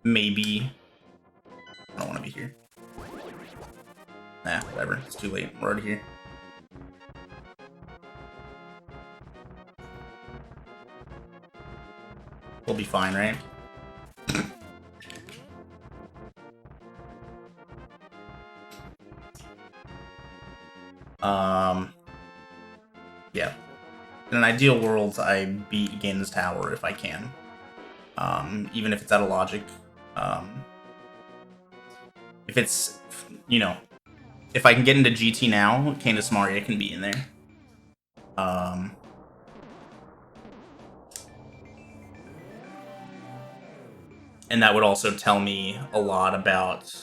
maybe... I don't want to be here. Nah, whatever. It's too late. We're already here. We'll be fine, right? Yeah. In an ideal world, I beat Ganon's Tower if I can. Even if it's out of logic. If it's, you know, if I can get into GT now, Candace Maria can be in there. And that would also tell me a lot about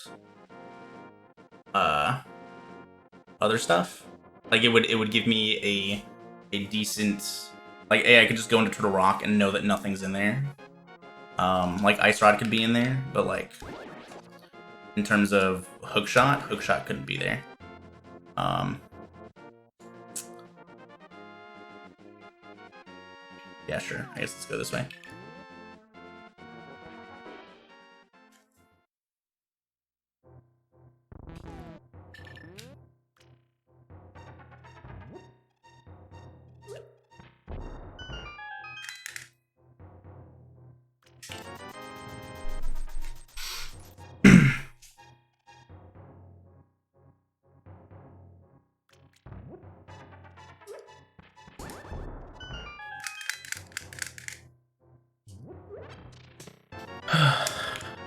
other stuff. Like it would give me a decent, like, I could just go into Turtle Rock and know that nothing's in there. Like Ice Rod could be in there, but like in terms of Hookshot couldn't be there. Yeah, sure. I guess let's go this way.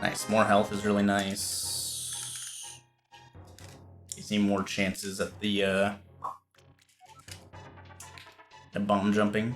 Nice. More health is really nice. Gives me more chances at the at bomb jumping.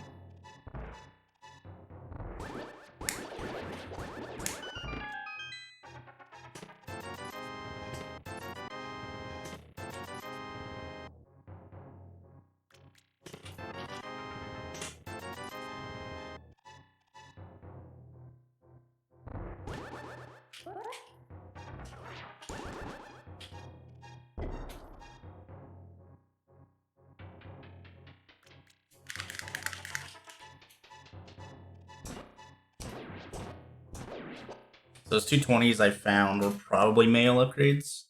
Those 220s I found were probably male upgrades.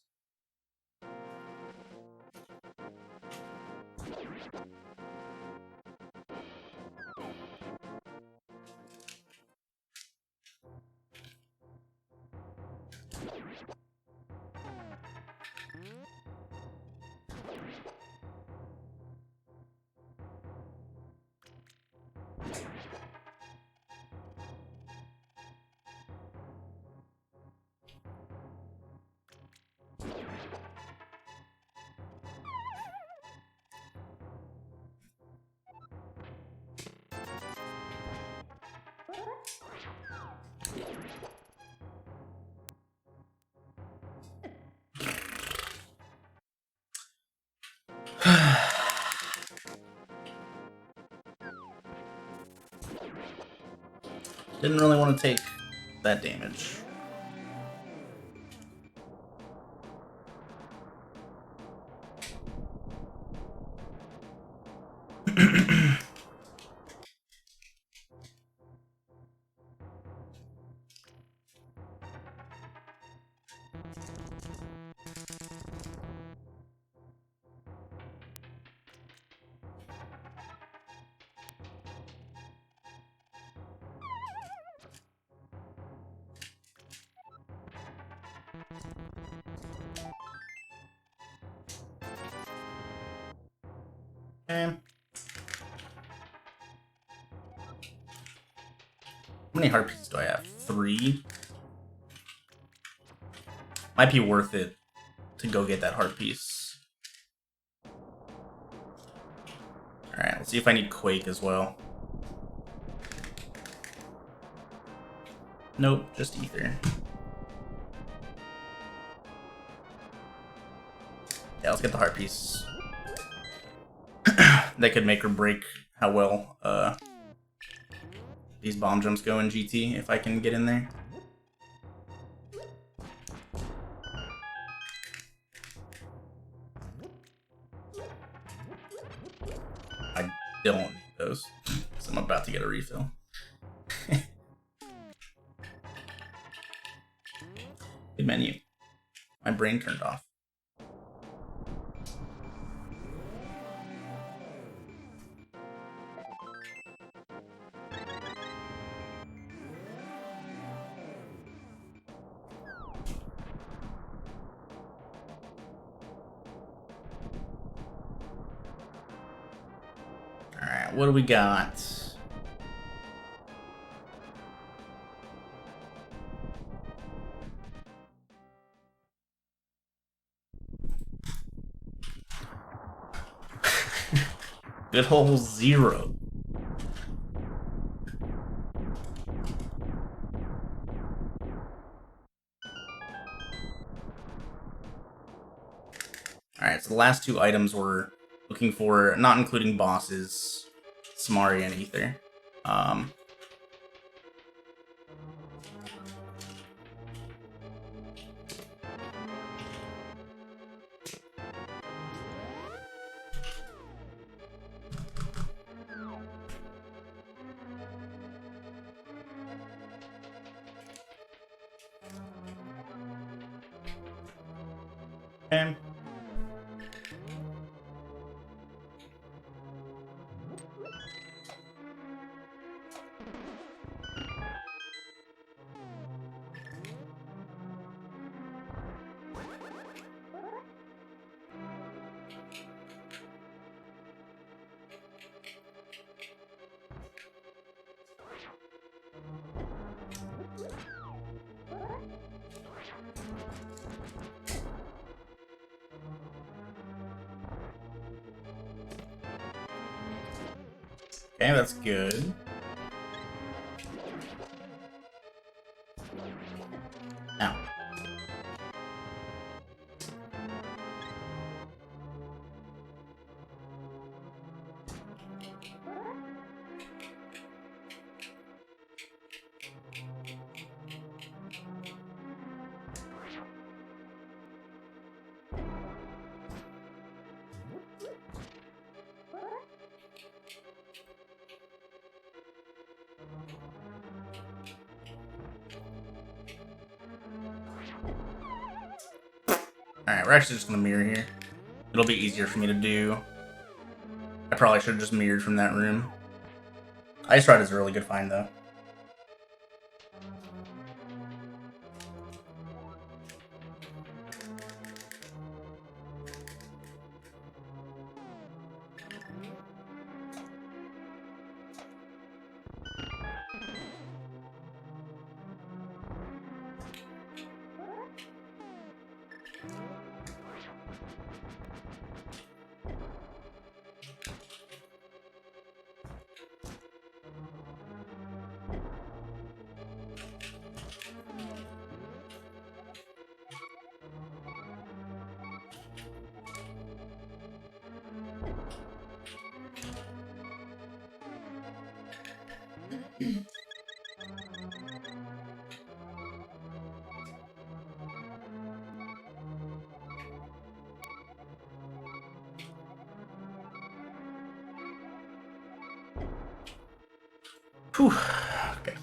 Didn't really want to take that damage. Okay. How many heart pieces do I have? 3? Might be worth it to go get that heart piece. Alright, let's see if I need Quake as well. Nope, just Ether. Yeah, let's get the heart piece. That could make or break how well these bomb jumps go in GT if I can get in there. I don't need those, because I'm about to get a refill. Good menu. My brain turned off. Alright, what do we got? Good hole 0. Alright, so the last 2 items we're looking for, not including bosses, Samari and Ether. Okay. Okay, that's good. Now. Alright, we're actually just gonna mirror here. It'll be easier for me to do. I probably should have just mirrored from that room. Ice Rod is a really good find, though. Whew. Okay.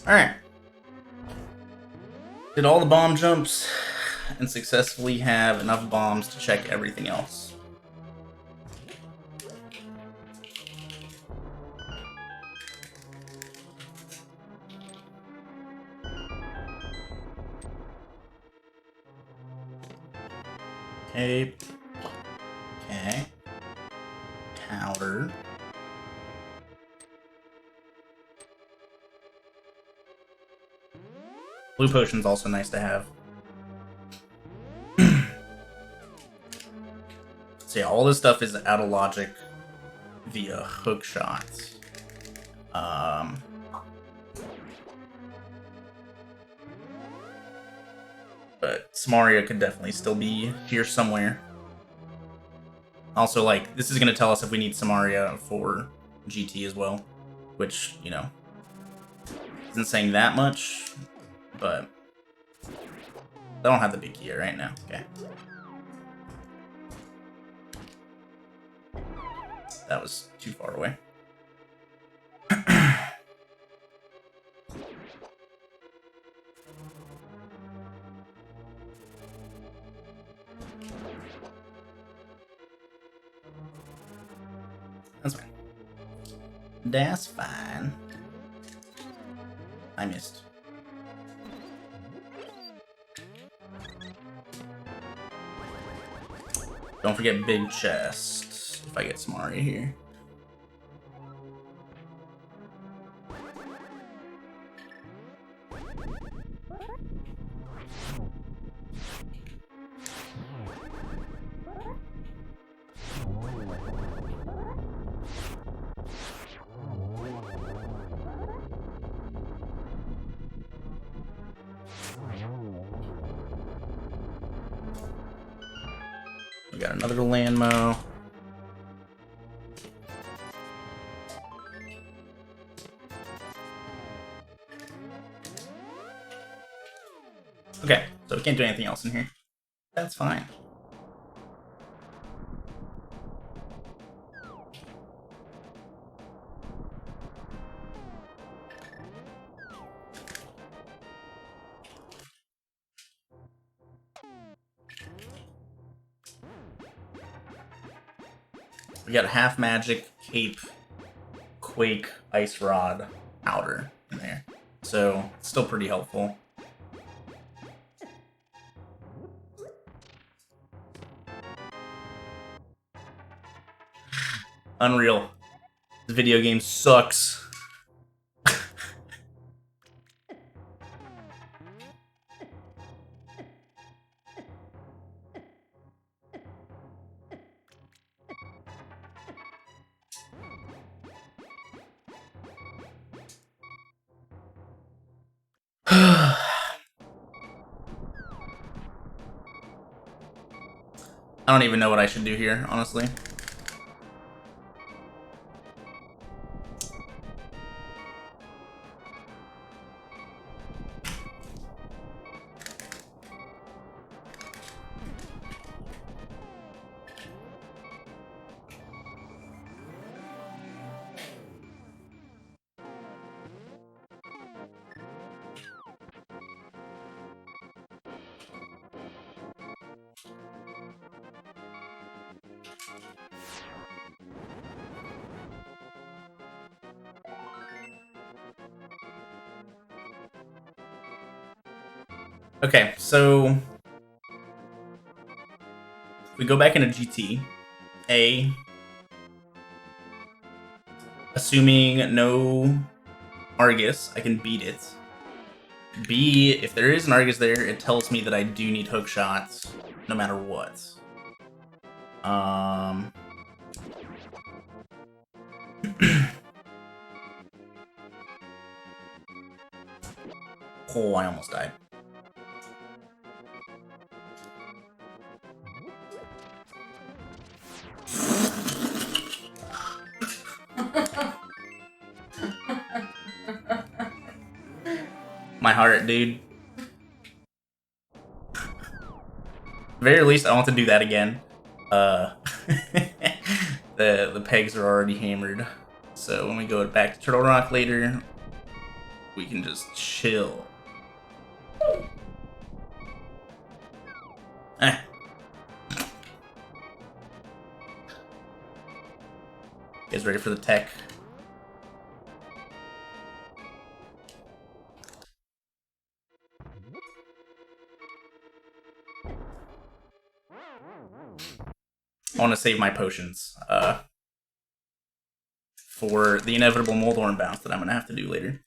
Alright. Did all the bomb jumps and successfully have enough bombs to check everything else. Okay. Okay. Powder. Blue potion's also nice to have. So yeah, all this stuff is out of logic via hook shots. But Samaria could definitely still be here somewhere. Also, like, this is going to tell us if we need Samaria for GT as well, which, you know, isn't saying that much, but I don't have the big key right now. Okay. That was too far away. That's fine. That's fine. I missed. Don't forget big chest if I get Samaria here. We got another landmo. Okay, so we can't do anything else in here. That's fine. We got half magic, cape, quake, ice rod, powder in there. So, it's still pretty helpful. Unreal. This video game sucks. I don't even know what I should do here, honestly. Okay, so if we go back into GT, A, assuming no Argus, I can beat it. B, if there is an Argus there, it tells me that I do need hook shots no matter what. Oh, I almost died. My heart, dude. Very least, I don't want to do that again. The pegs are already hammered, so when we go back to Turtle Rock later, we can just chill. Eh. You guys ready for the tech? I want to save my potions for the inevitable Moldorm bounce that I'm going to have to do later.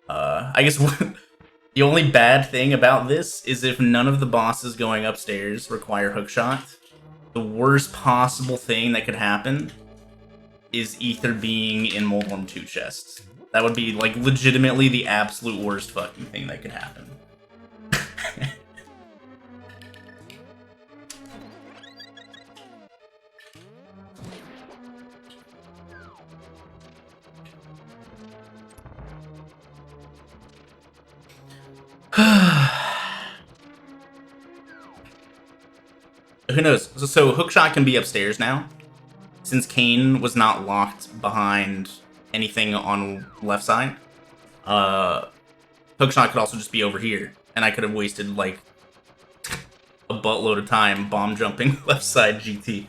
I guess the only bad thing about this is if none of the bosses going upstairs require hookshot, the worst possible thing that could happen is Ether being in Moldorm 2 chest. That would be, like, legitimately the absolute worst fucking thing that could happen. Who knows? So hookshot can be upstairs now. Since Kane was not locked behind anything on left side, hookshot could also just be over here. And I could have wasted, like, a buttload of time bomb jumping left side GT.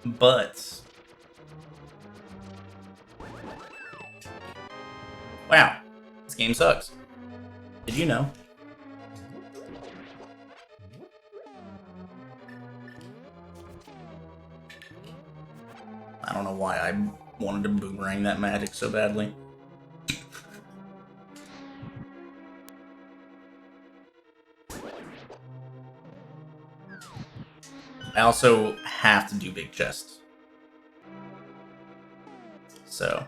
But... wow. This game sucks. Did you know? I don't know why I wanted to boomerang that magic so badly. I also have to do big chest. So...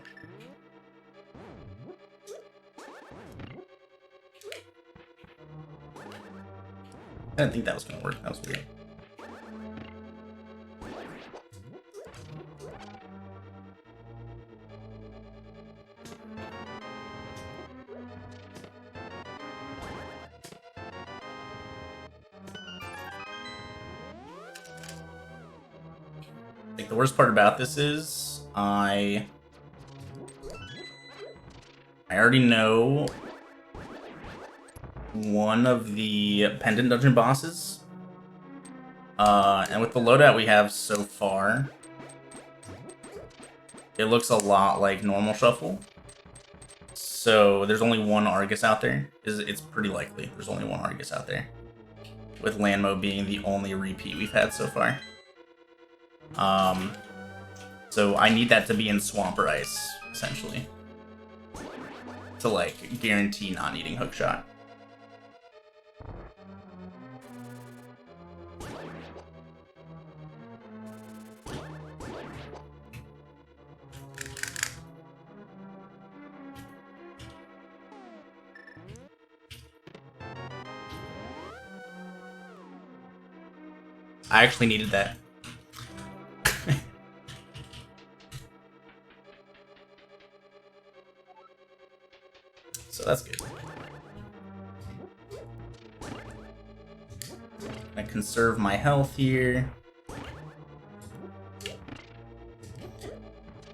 I didn't think that was gonna work. That was weird. I think the worst part about this is I already know one of the pendant dungeon bosses. And with the loadout we have so far, it looks a lot like normal shuffle. So there's only one Argus out there. It's pretty likely there's only one Argus out there, with Landmo being the only repeat we've had so far. So I need that to be in Swamper Ice, essentially, to, like, guarantee not needing hookshot. I actually needed that. So that's good. I conserve my health here.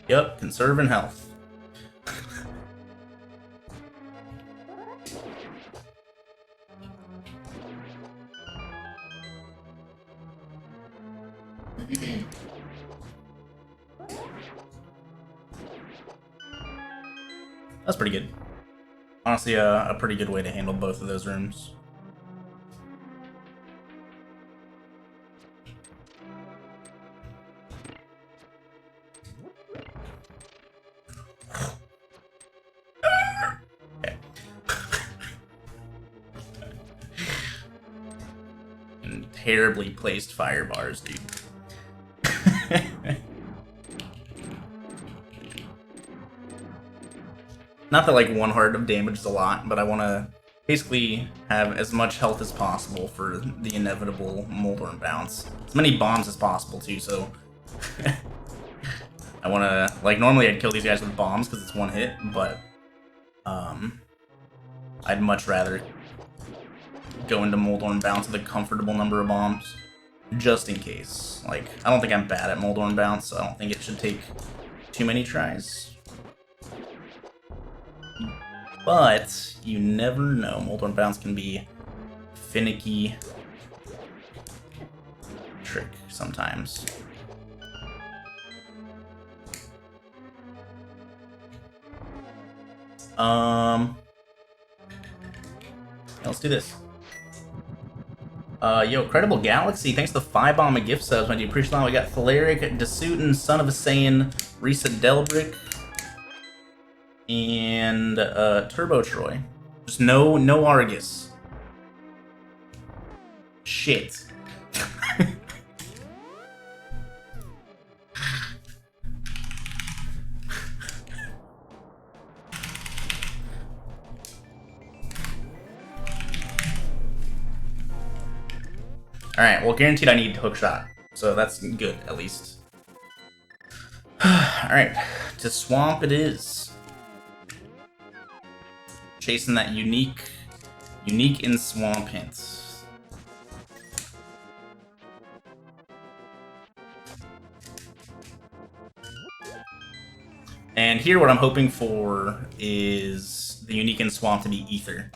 Yep, conserving health. That's pretty good. Honestly, a pretty good way to handle both of those rooms. Okay. And terribly placed fire bars, dude. Not that, like, 1 heart of damage is a lot, but I want to basically have as much health as possible for the inevitable Moldorm bounce. As many bombs as possible, too, so... I want to... Like, normally I'd kill these guys with bombs because it's 1 hit, but... I'd much rather go into Moldorm bounce with a comfortable number of bombs. Just in case. Like, I don't think I'm bad at Moldorm bounce, so I don't think it should take too many tries. But you never know. Moldorm bounce can be finicky trick sometimes. Let's do this. Yo, Credible Galaxy, thanks to the 5 bomb and gift subs, man. Do you appreciate that? We got Thalaric, Dasutin, Son of a Saiyan, Risa Delbrick, and Turbo Troy. Just no Argus. Shit. Alright, well, guaranteed I need hookshot, so that's good, at least. Alright, to swamp it is. Chasing that unique in swamp hint. And here what I'm hoping for is the unique in swamp to be ether.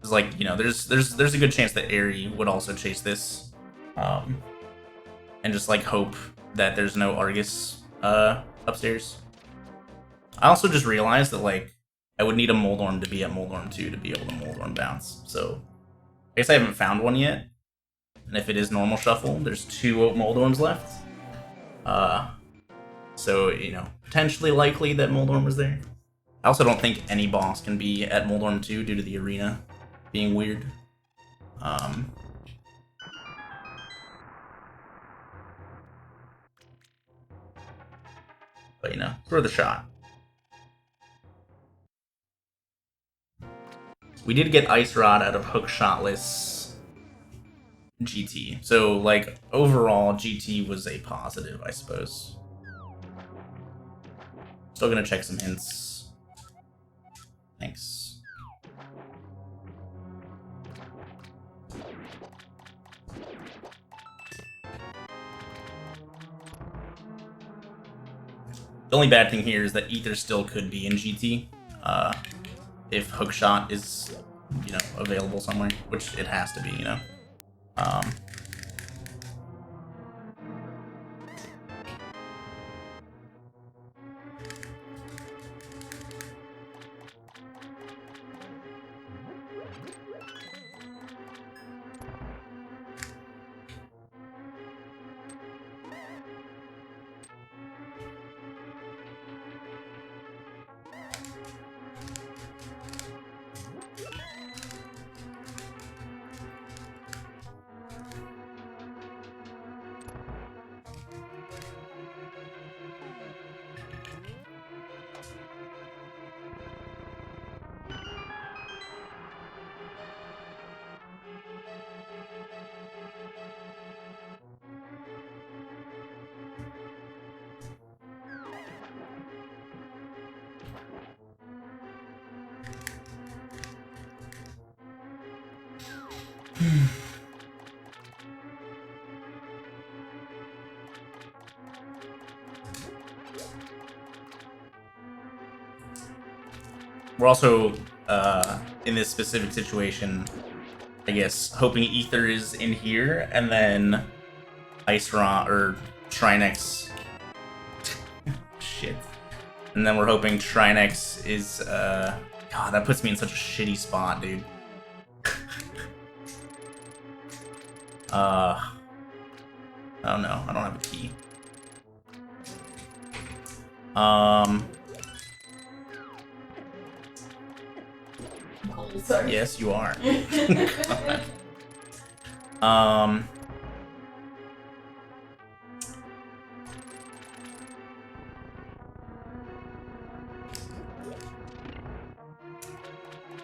It's like, you know, there's a good chance that Eri would also chase this. And just like hope that there's no Argus upstairs. I also just realized that, like, I would need a Moldorm to be at Moldorm 2 to be able to Moldorm bounce. So, I guess I haven't found one yet. And if it is normal shuffle, there's 2 Moldorms left. So, you know, potentially likely that Moldorm was there. I also don't think any boss can be at Moldorm 2 due to the arena being weird. But, you know, throw the shot. We did get Ice Rod out of hookshotless GT. So, like, overall, GT was a positive, I suppose. Still gonna check some hints. Thanks. The only bad thing here is that Ether still could be in GT. If hookshot is, you know, available somewhere, which it has to be, you know. We're also, in this specific situation, I guess, hoping Ether is in here, and then Ice Rod, or Trinex... Shit. And then we're hoping Trinex is, God, that puts me in such a shitty spot, dude. I don't know. I don't have a key. Oh, sorry. Yes, you are.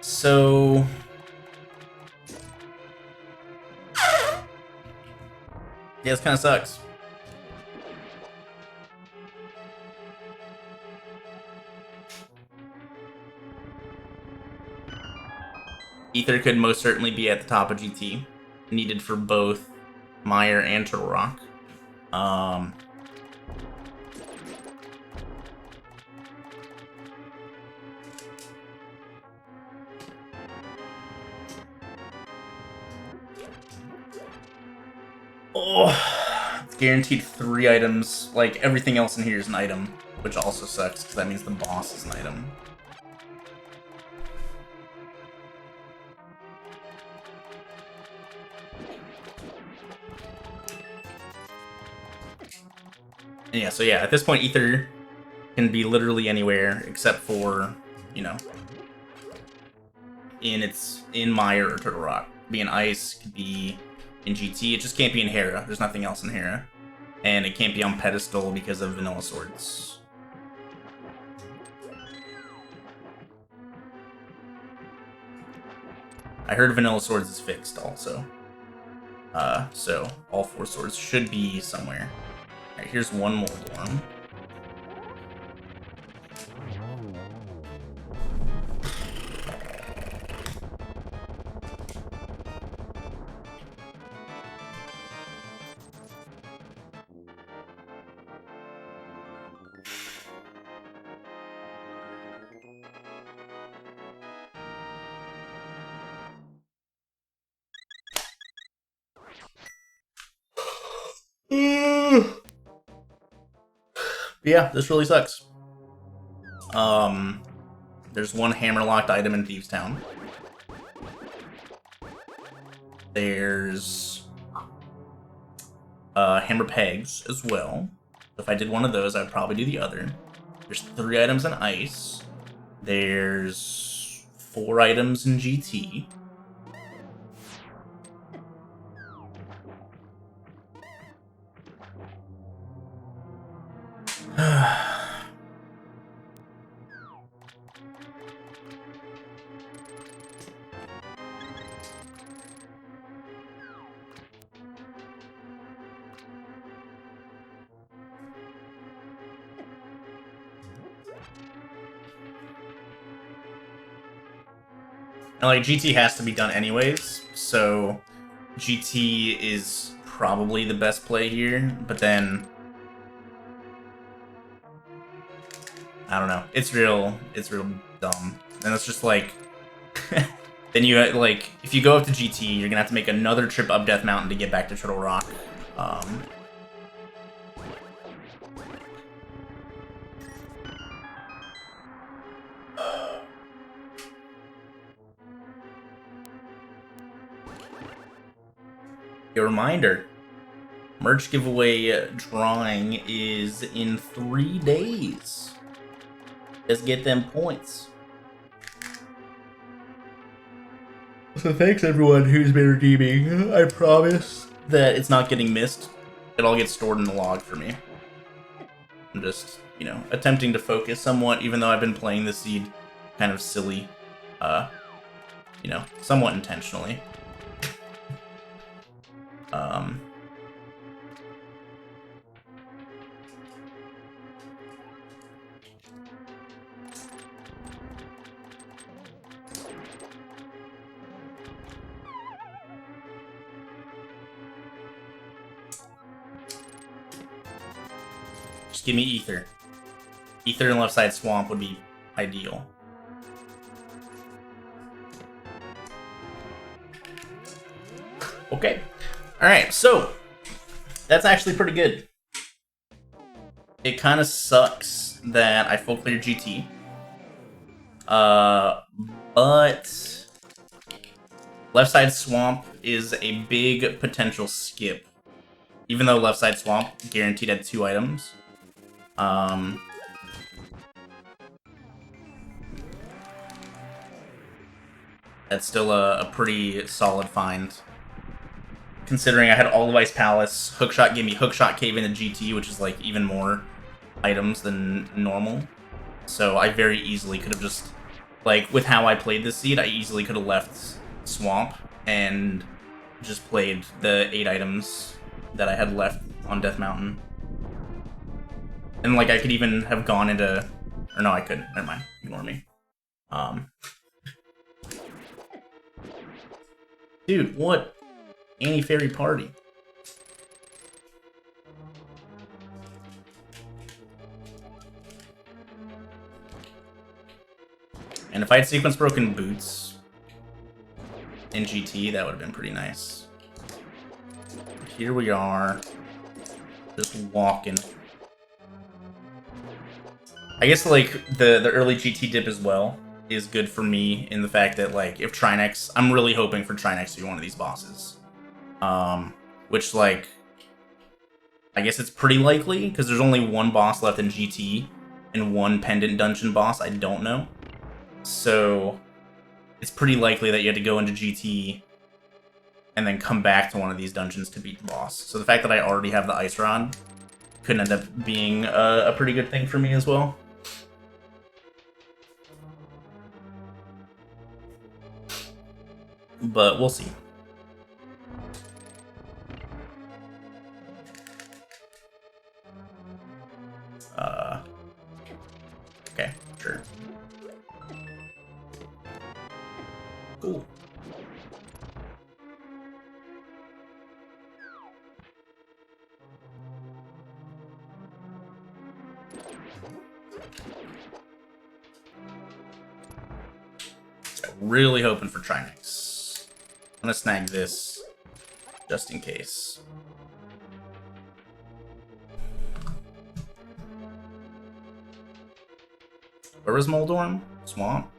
So yeah, this kind of sucks. Ether could most certainly be at the top of GT, needed for both Meyer and Turtle Rock. Oh, it's guaranteed 3 items. Like, everything else in here is an item, which also sucks, because that means the boss is an item. And yeah, so yeah, at this point, Ether can be literally anywhere, except for, you know, in Meyer or Turtle Rock. Could be in Ice, could be in GT, it just can't be in Hera. There's nothing else in Hera. And it can't be on Pedestal because of Vanilla Swords. I heard Vanilla Swords is fixed also. So all 4 swords should be somewhere. Alright, here's one more dorm. Yeah, this really sucks. There's one hammer-locked item in Thieves Town. There's hammer pegs as well. If I did one of those, I'd probably do the other. There's 3 items in Ice. There's 4 items in GT. And, like, GT has to be done anyways, so GT is probably the best play here, but then I don't know. It's real dumb. And it's just like then you like if you go up to GT, you're gonna have to make another trip up Death Mountain to get back to Turtle Rock. A reminder, merch giveaway drawing is in 3 days. Let's get them points. So thanks everyone who's been redeeming. I promise that it's not getting missed. It all gets stored in the log for me. I'm just, you know, attempting to focus somewhat, even though I've been playing the seed kind of silly, you know, somewhat intentionally. Just give me Ether. Ether and Left Side Swamp would be ideal. Okay. Alright, so that's actually pretty good. it kind of sucks that I full cleared GT. But left side swamp is a big potential skip. Even though left side swamp guaranteed had 2 items. That's still a pretty solid find. Considering I had all of Ice Palace, Hookshot gave me Hookshot Cave into GT, which is like even more items than normal. So I very easily could have just, like, with how I played this seed, I easily could have left Swamp and just played the 8 items that I had left on Death Mountain. And, like, I could even have gone into... Or no, I couldn't. Never mind. Ignore me. Dude, what? Anti-fairy party. And if I had sequence broken boots in GT, that would have been pretty nice. Here we are, just walking. I guess like the early GT dip as well is good for me in the fact that like if Trinex, I'm really hoping for Trinex to be one of these bosses. Which like, I guess it's pretty likely because there's only 1 boss left in GT and 1 pendant dungeon boss I don't know. So it's pretty likely that you had to go into GT and then come back to one of these dungeons to beat the boss. So the fact that I already have the Ice Rod could end up being a pretty good thing for me as well. But we'll see. Okay, sure. Cool. Really hoping for Trinex. I'm gonna snag this just in case. Where was Moldorm? Swamp?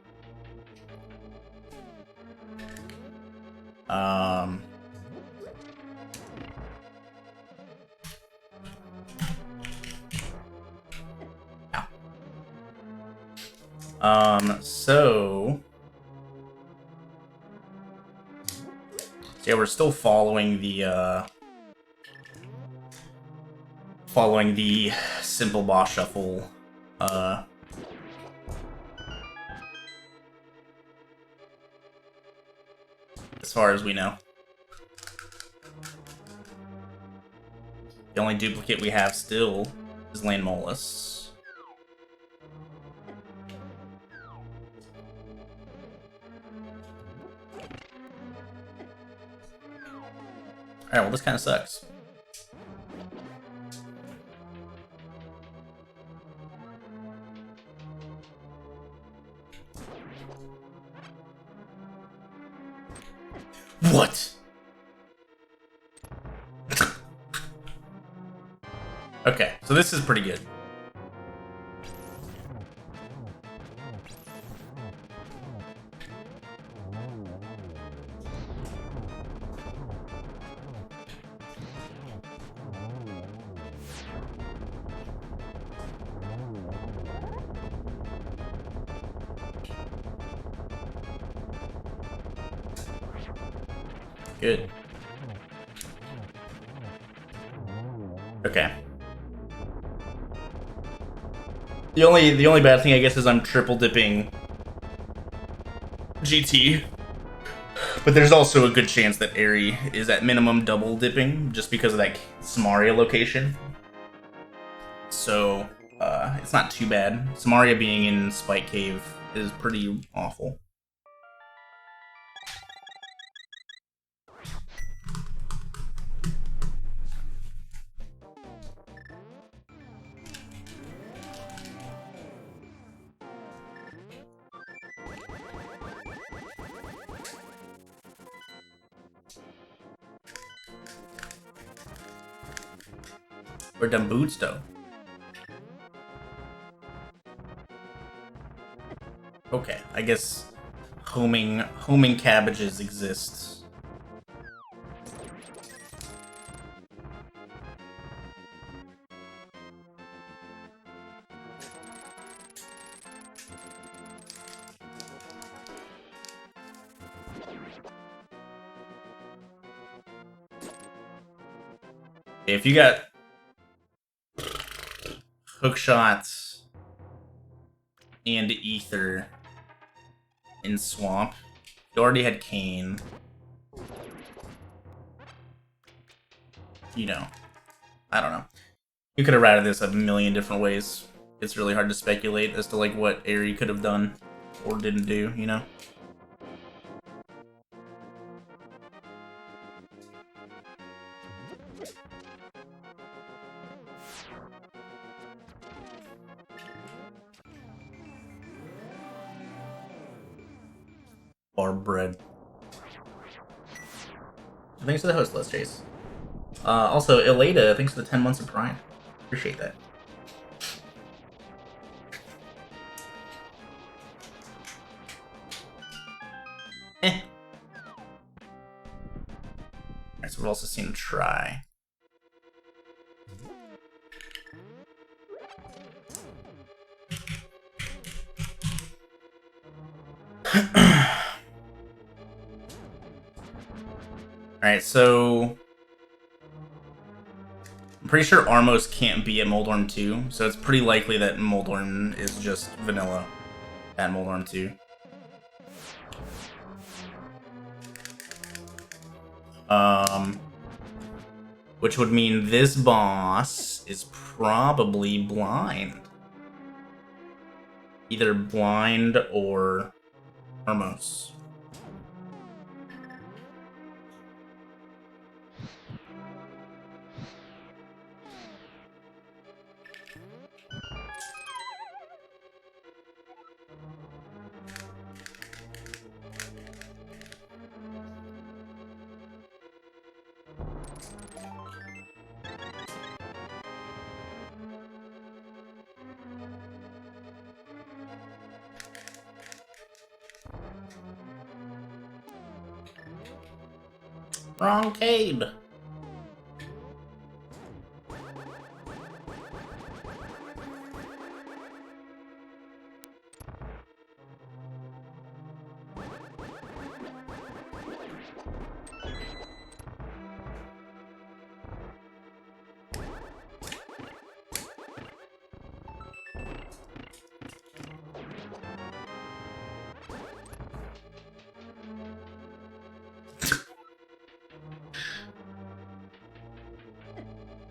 So yeah, we're still following the simple boss shuffle as far as we know. The only duplicate we have still is Lane Molus. Alright, well this kind of sucks. What? Okay, so this is pretty good. Good. Okay. The only bad thing I guess is I'm triple dipping GT. But there's also a good chance that Eri is at minimum double dipping just because of that Samaria location. So it's not too bad. Samaria being in Spike Cave is pretty awful. We're done boots though. Okay, I guess homing cabbages exist. If you got hook shots and ether in swamp, you already had cane. You know, I don't know. You could have routed this a million different ways. It's really hard to speculate as to like what Eri could have done or didn't do, you know? Bar bread. Thanks for the host, Les Chase. Also, Eleda, thanks for the 10 months of Prime. Appreciate that. Alright, so we've also seen try. Alright, so I'm pretty sure Armos can't be at Moldorm 2, so it's pretty likely that Moldorm is just vanilla at Moldorm 2. Which would mean this boss is probably blind. Either blind or Armos. Wrong Cade.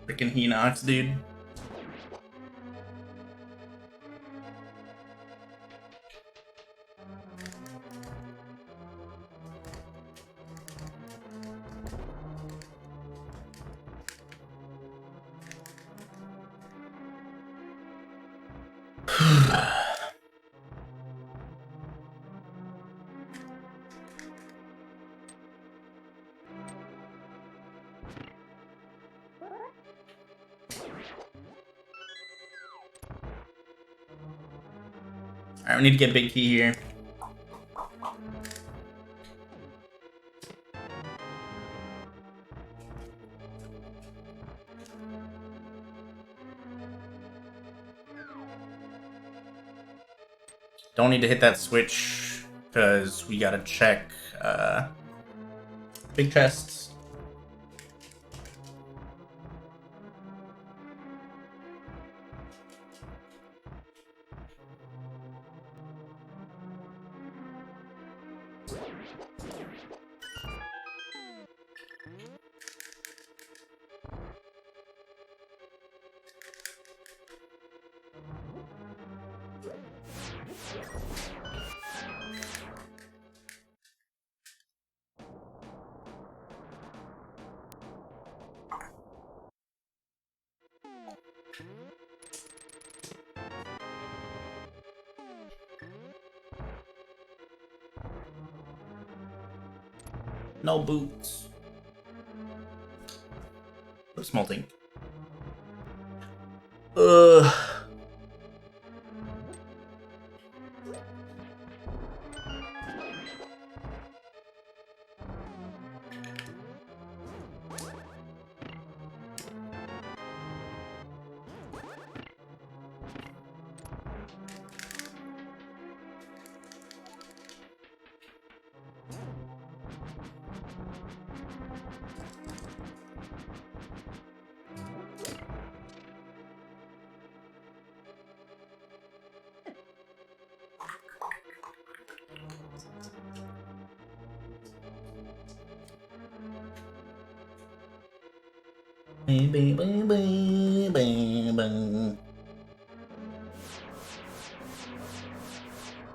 Freaking Hinox, dude. Alright, we need to get Big Key here. Don't need to hit that switch, because we gotta check big chests. No boots. Smelting.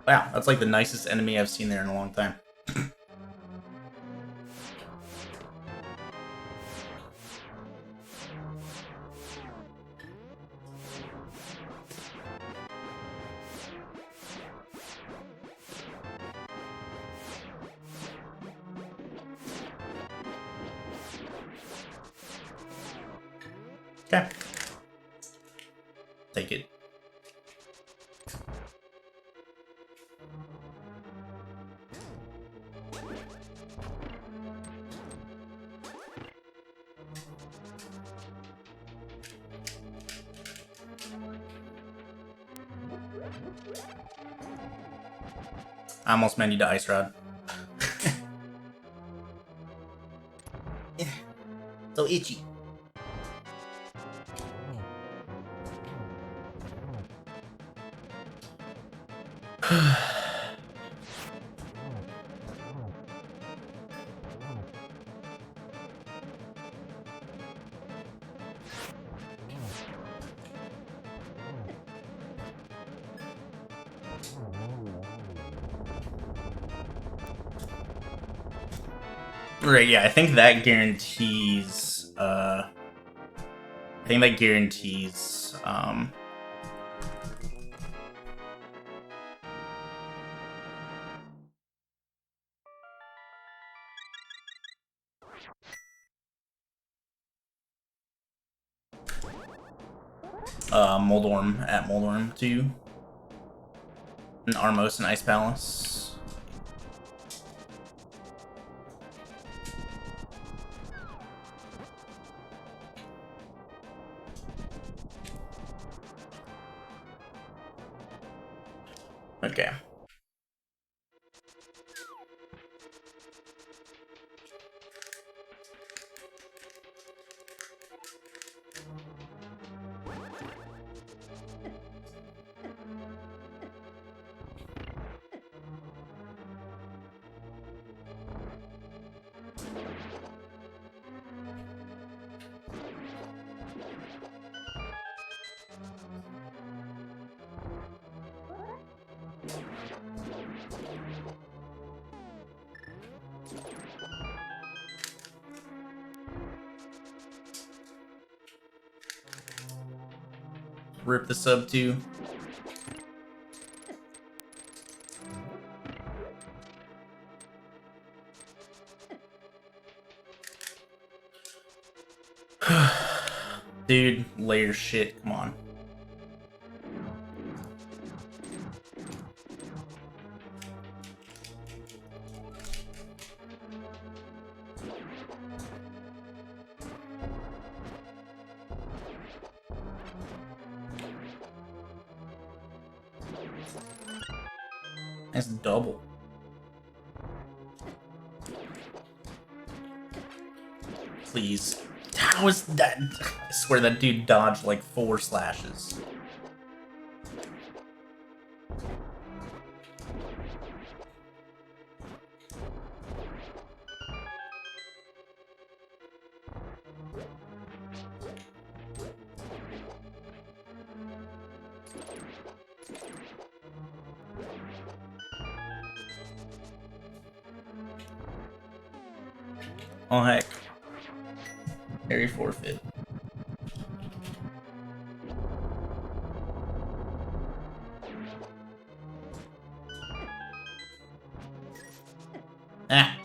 Wow, that's like the nicest enemy I've seen there in a long time. Okay. Take it. I almost meant you to Ice Rod. So itchy. Right, yeah, I think that guarantees, Moldorm at Moldorm too. And Armos and Ice Palace. Okay. Rip the sub too. Dude, layer shit, come on. Nice double. Please. How is that? I swear that dude dodged like 4 slashes. Oh heck. Harry forfeit. Ah.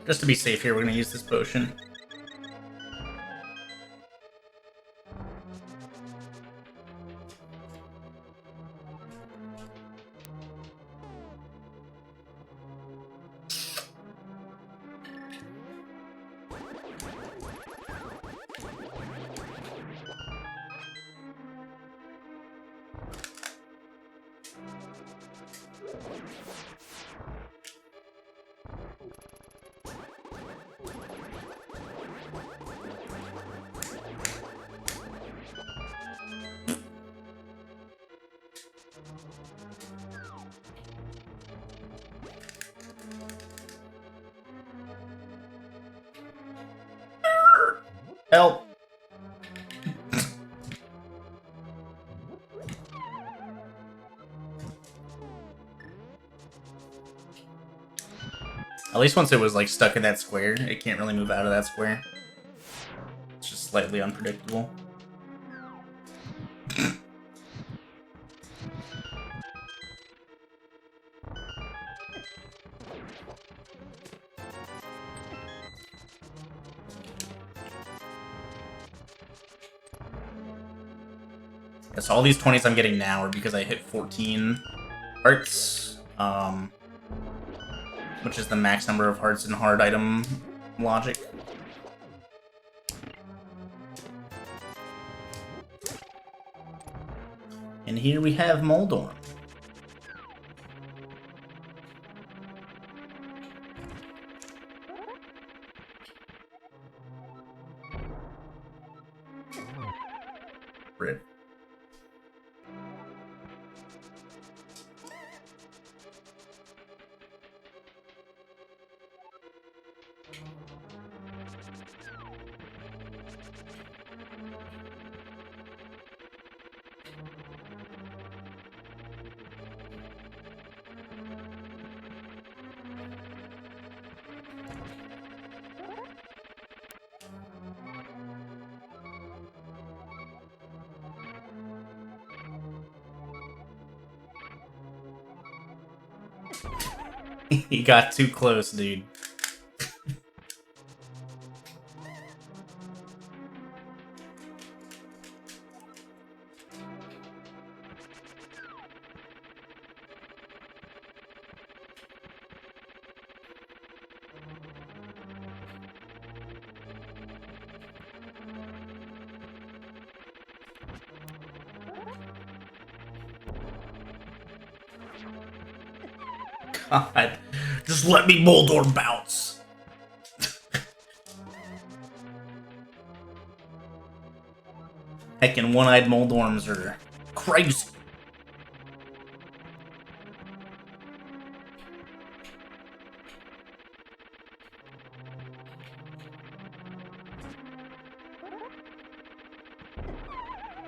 Just to be safe here, we're gonna use this potion. Help! At least once it was like stuck in that square, it can't really move out of that square. It's just slightly unpredictable. So all these 20s I'm getting now are because I hit 14 hearts, which is the max number of hearts in hard item logic. And here we have Moldorm. Rip. He got too close, dude. God, just let me Moldorm bounce. Heckin' one-eyed Moldorms are crazy.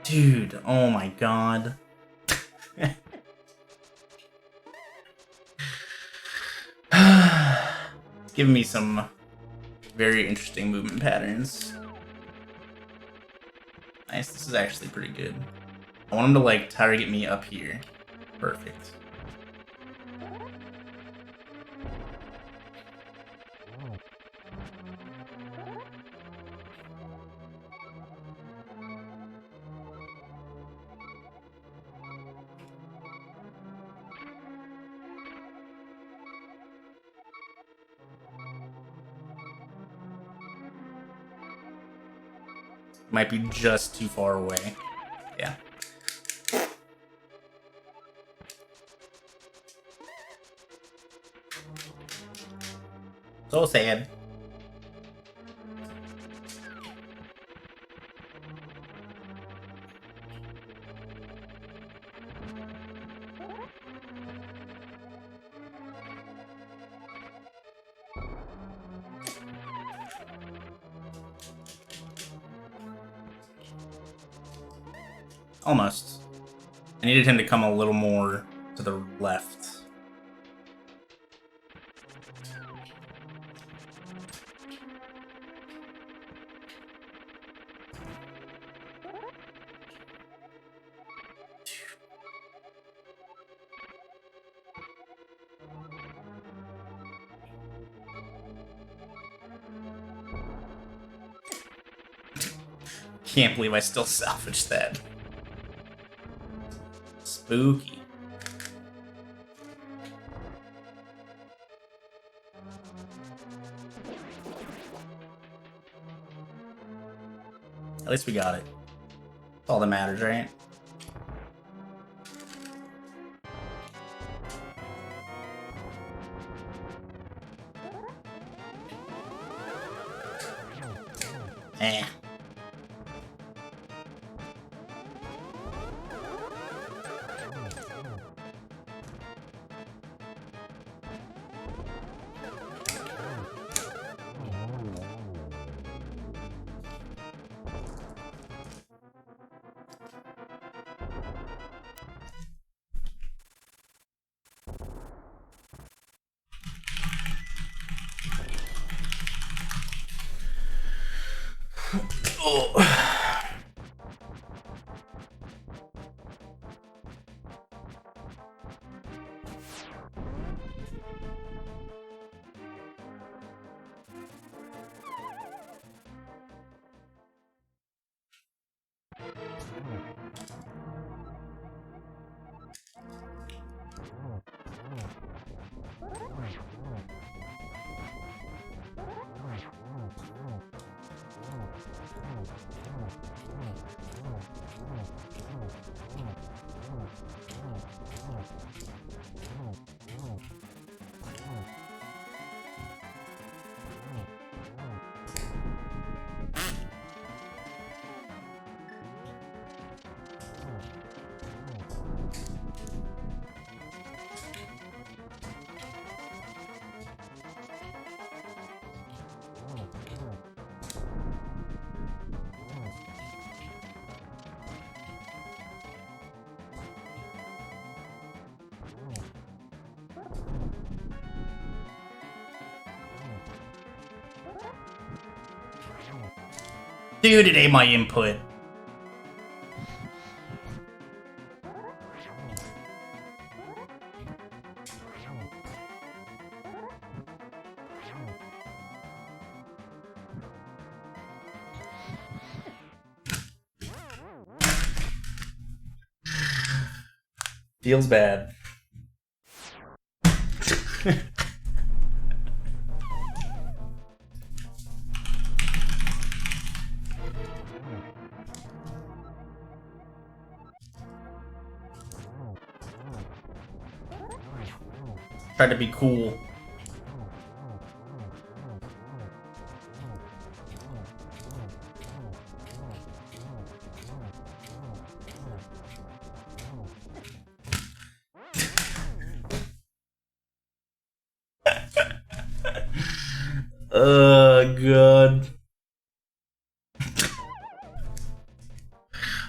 Dude, oh my god. It's giving me some very interesting movement patterns. Nice, this is actually pretty good. I want him to, like, target me up here. Perfect. Might be just too far away. Yeah. So sad. Almost. I needed him to come a little more to the left. Can't believe I still salvaged that. Spooky. At least we got it. That's all that matters, right? Eh. Oh. Dude, it ain't my input. Feels bad. Try to be cool. God.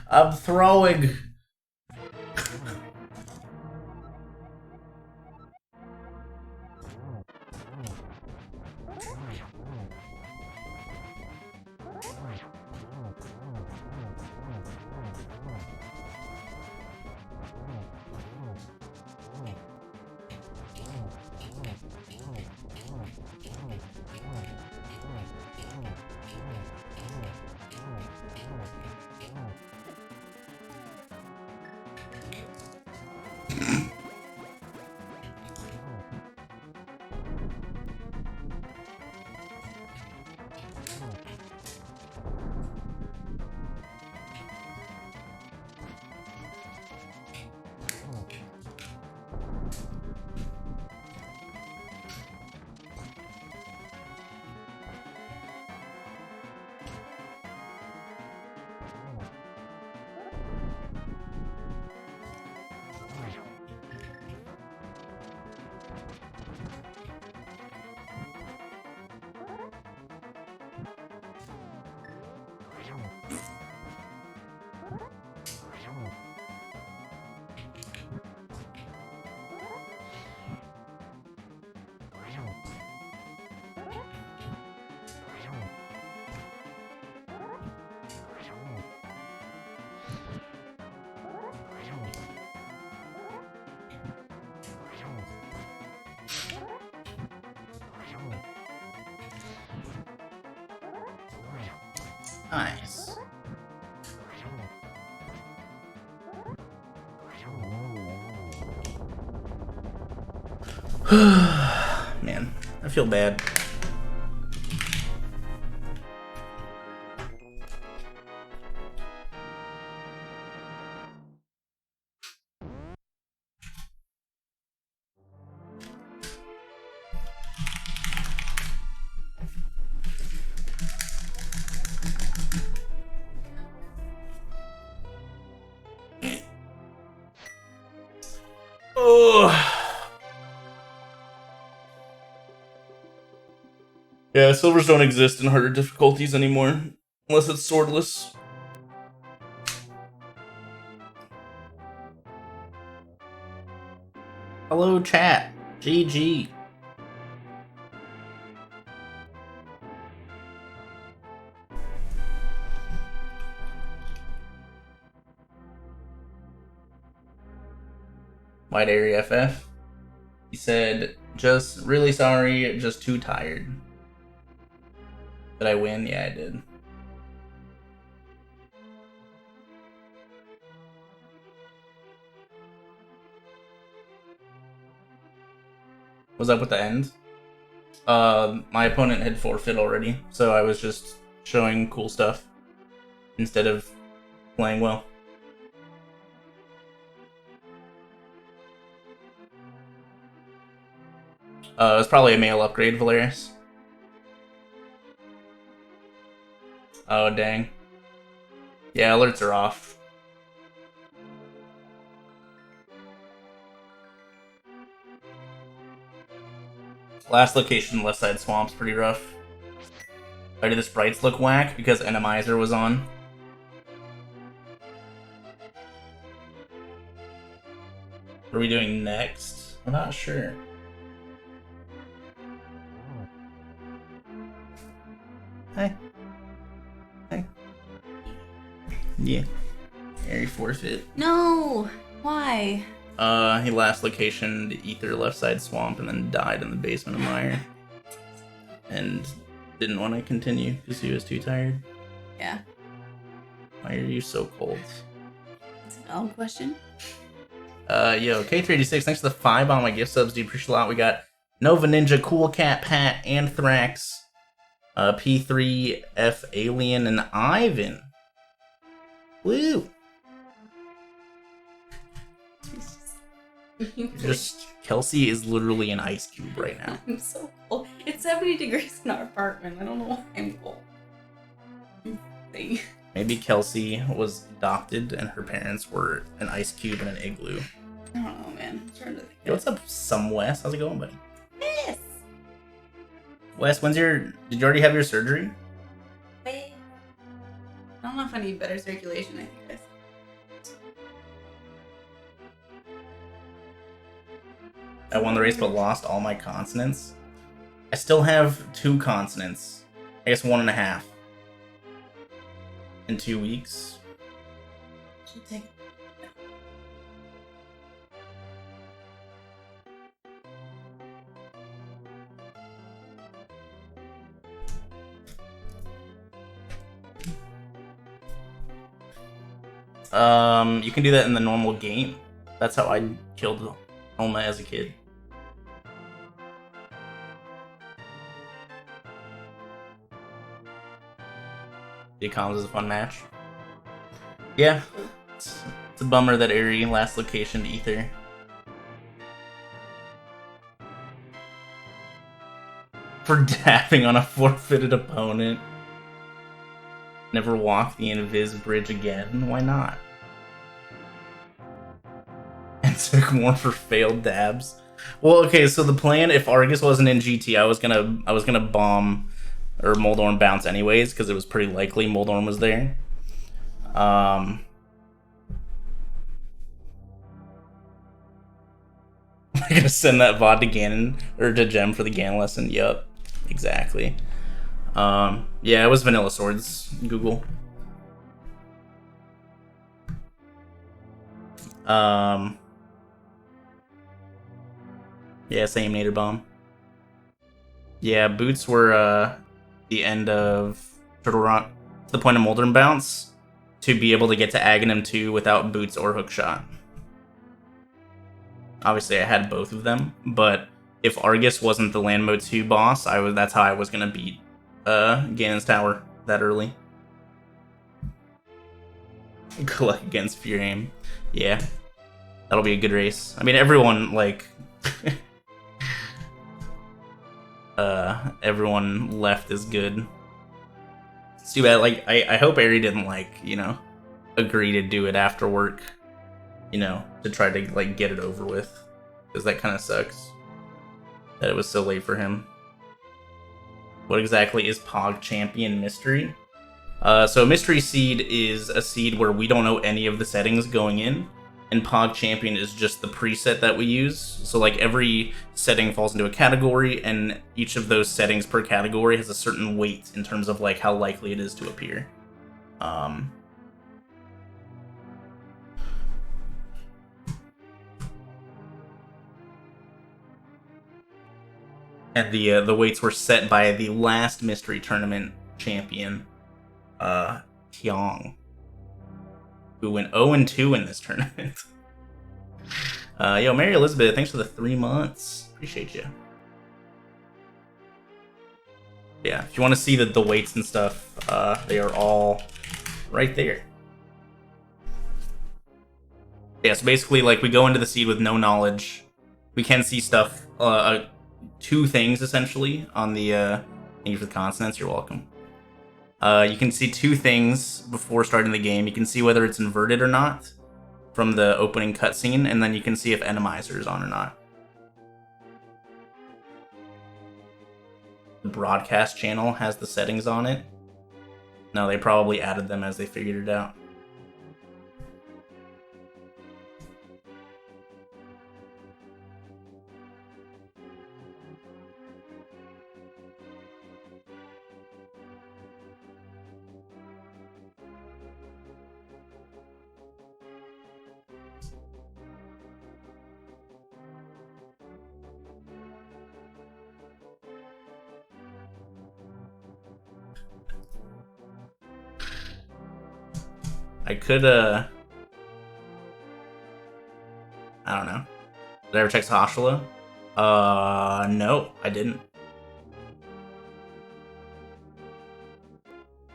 I'm throwing. Nice. Man, I feel bad. Oh. Yeah, silvers don't exist in harder difficulties anymore. Unless it's swordless. Hello, chat. GG. White Area FF. He said, just really sorry, just too tired. Did I win? Yeah, I did. Was up with the end? My opponent had forfeit already, so I was just showing cool stuff instead of playing well. It was probably a male upgrade, Valerius. Oh, dang. Yeah, alerts are off. Last location, left side swamp's pretty rough. Why did the sprites look whack? Because Enemizer was on. What are we doing next? I'm not sure. Hi. Hi. Yeah. Airy forfeit. No! Why? He last locationed Ether left side swamp and then died in the basement of Mire. And didn't want to continue because he was too tired. Yeah. Why are you so cold? That's an odd question. Yo, K386, thanks for the 5 on my gift subs, dude. Appreciate a lot. We got Nova Ninja, Cool Cat, Pat, Anthrax, P3F Alien, and Ivan. Woo! Just Kelsey is literally an ice cube right now. I'm so cold. It's 70 degrees in our apartment. I don't know why I'm cold. Maybe Kelsey was adopted and her parents were an ice cube and an igloo. I don't know, man. I'm trying to think. Yo, what's up, some Wes? How's it going, buddy? Yes! Wes, did you already have your surgery? I don't know if I need better circulation, I think I I won the race but lost all my consonants. I still have 2 consonants. I guess 1.5. In 2 weeks. should take. You can do that in the normal game. That's how I killed Elma as a kid. The comms is a fun match. Yeah. It's a bummer that Eri last location to Ether. For dapping on a forfeited opponent. Never walk the Invis bridge again? Why not? And took more for failed dabs. Well, okay, so the plan, if Argus wasn't in GT, I was gonna bomb or Moldorm bounce anyways, because it was pretty likely Moldorm was there. I'm gonna send that VOD to Ganon or to Gem for the Ganon lesson. Yup, exactly. Yeah, it was Vanilla Swords. Google. Yeah, same Nader Bomb. Yeah, boots were the end of Turtle Rock to the point of Moldorm bounce to be able to get to Aghanim 2 without boots or hookshot. Obviously, I had both of them, but if Argus wasn't the Land Mode 2 boss, that's how I was gonna beat Ganon's Tower that early. Collect against Furaime. Yeah. That'll be a good race. I mean, everyone, like... everyone left is good. It's too bad, like, I hope Eri didn't, like, you know, agree to do it after work. you know, to try to like get it over with, because that kind of sucks that it was so late for him. What exactly is Pog Champion Mystery? So Mystery Seed is a seed where we don't know any of the settings going in, and Pog Champion is just the preset that we use. So like every setting falls into a category, and each of those settings per category has a certain weight in terms of like how likely it is to appear. And the weights were set by the last Mystery Tournament champion, Tiong, who went 0-2 in this tournament. Yo, Mary Elizabeth, thanks for the 3 months. Appreciate you. Yeah, if you want to see the weights and stuff, they are all right there. Yeah, so basically, like, we go into the seed with no knowledge. We can see stuff, 2 things, essentially, on the, thank you for the consonants, you're welcome. You can see 2 things before starting the game. You can see whether it's inverted or not from the opening cutscene, and then you can see if Enemizer is on or not. The broadcast channel has the settings on it. No, they probably added them as they figured it out. I could, I don't know. Did I ever check Sahashala? No, I didn't.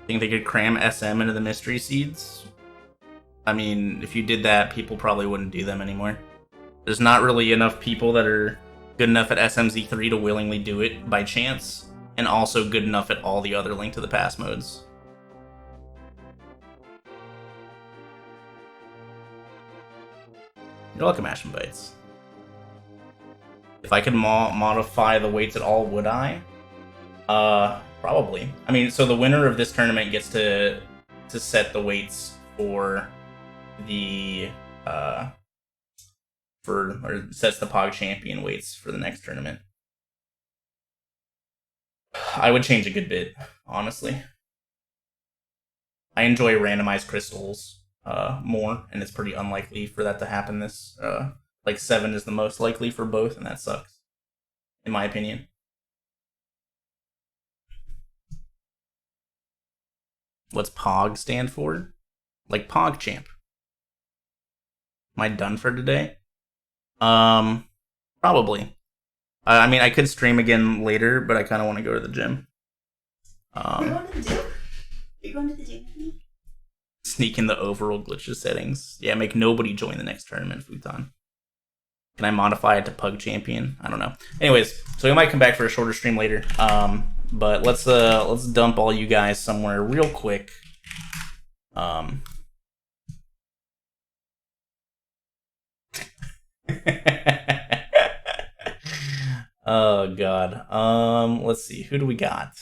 Think they could cram SM into the mystery seeds? I mean, if you did that, people probably wouldn't do them anymore. There's not really enough people that are good enough at SMZ3 to willingly do it by chance, and also good enough at all the other Link to the Past modes. You're welcome, Ash and Bites. If I could modify the weights at all, would I? Probably. I mean, so the winner of this tournament gets to set the weights for the or sets the Pog Champion weights for the next tournament. I would change a good bit, honestly. I enjoy randomized crystals more, and it's pretty unlikely for that to happen this like 7 is the most likely for both, and that sucks, in my opinion. What's POG stand for? Like PogChamp. Am I done for today? Probably. I mean, I could stream again later, but I kind of want to go to the gym. You're going to the gym? You're going to the gym with me? Sneak in the overall glitches settings. Yeah, make nobody join the next tournament, Futon. Can I modify it to Pug Champion? I don't know. Anyways, so we might come back for a shorter stream later. But let's dump all you guys somewhere real quick. Oh god. Let's see. Who do we got?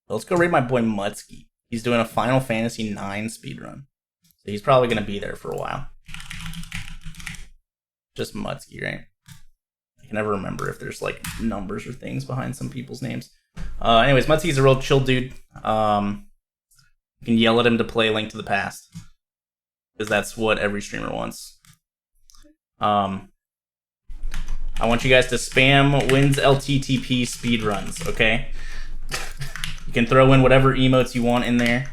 Let's go raid my boy Mutsky. He's doing a Final Fantasy IX speedrun. So he's probably going to be there for a while. Just Mutsky, right? I can never remember if there's like numbers or things behind some people's names. Anyways, Mutsky's a real chill dude. You can yell at him to play Link to the Past. Because that's what every streamer wants. I want you guys to spam wins LTTP speedruns, okay? You can throw in whatever emotes you want in there.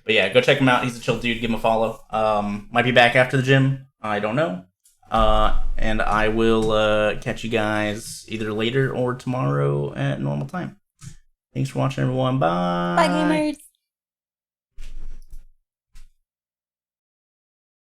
But yeah, go check him out. He's a chill dude. Give him a follow. Might be back after the gym. I don't know. And I will catch you guys either later or tomorrow at normal time. Thanks for watching, everyone. Bye. Bye, gamers.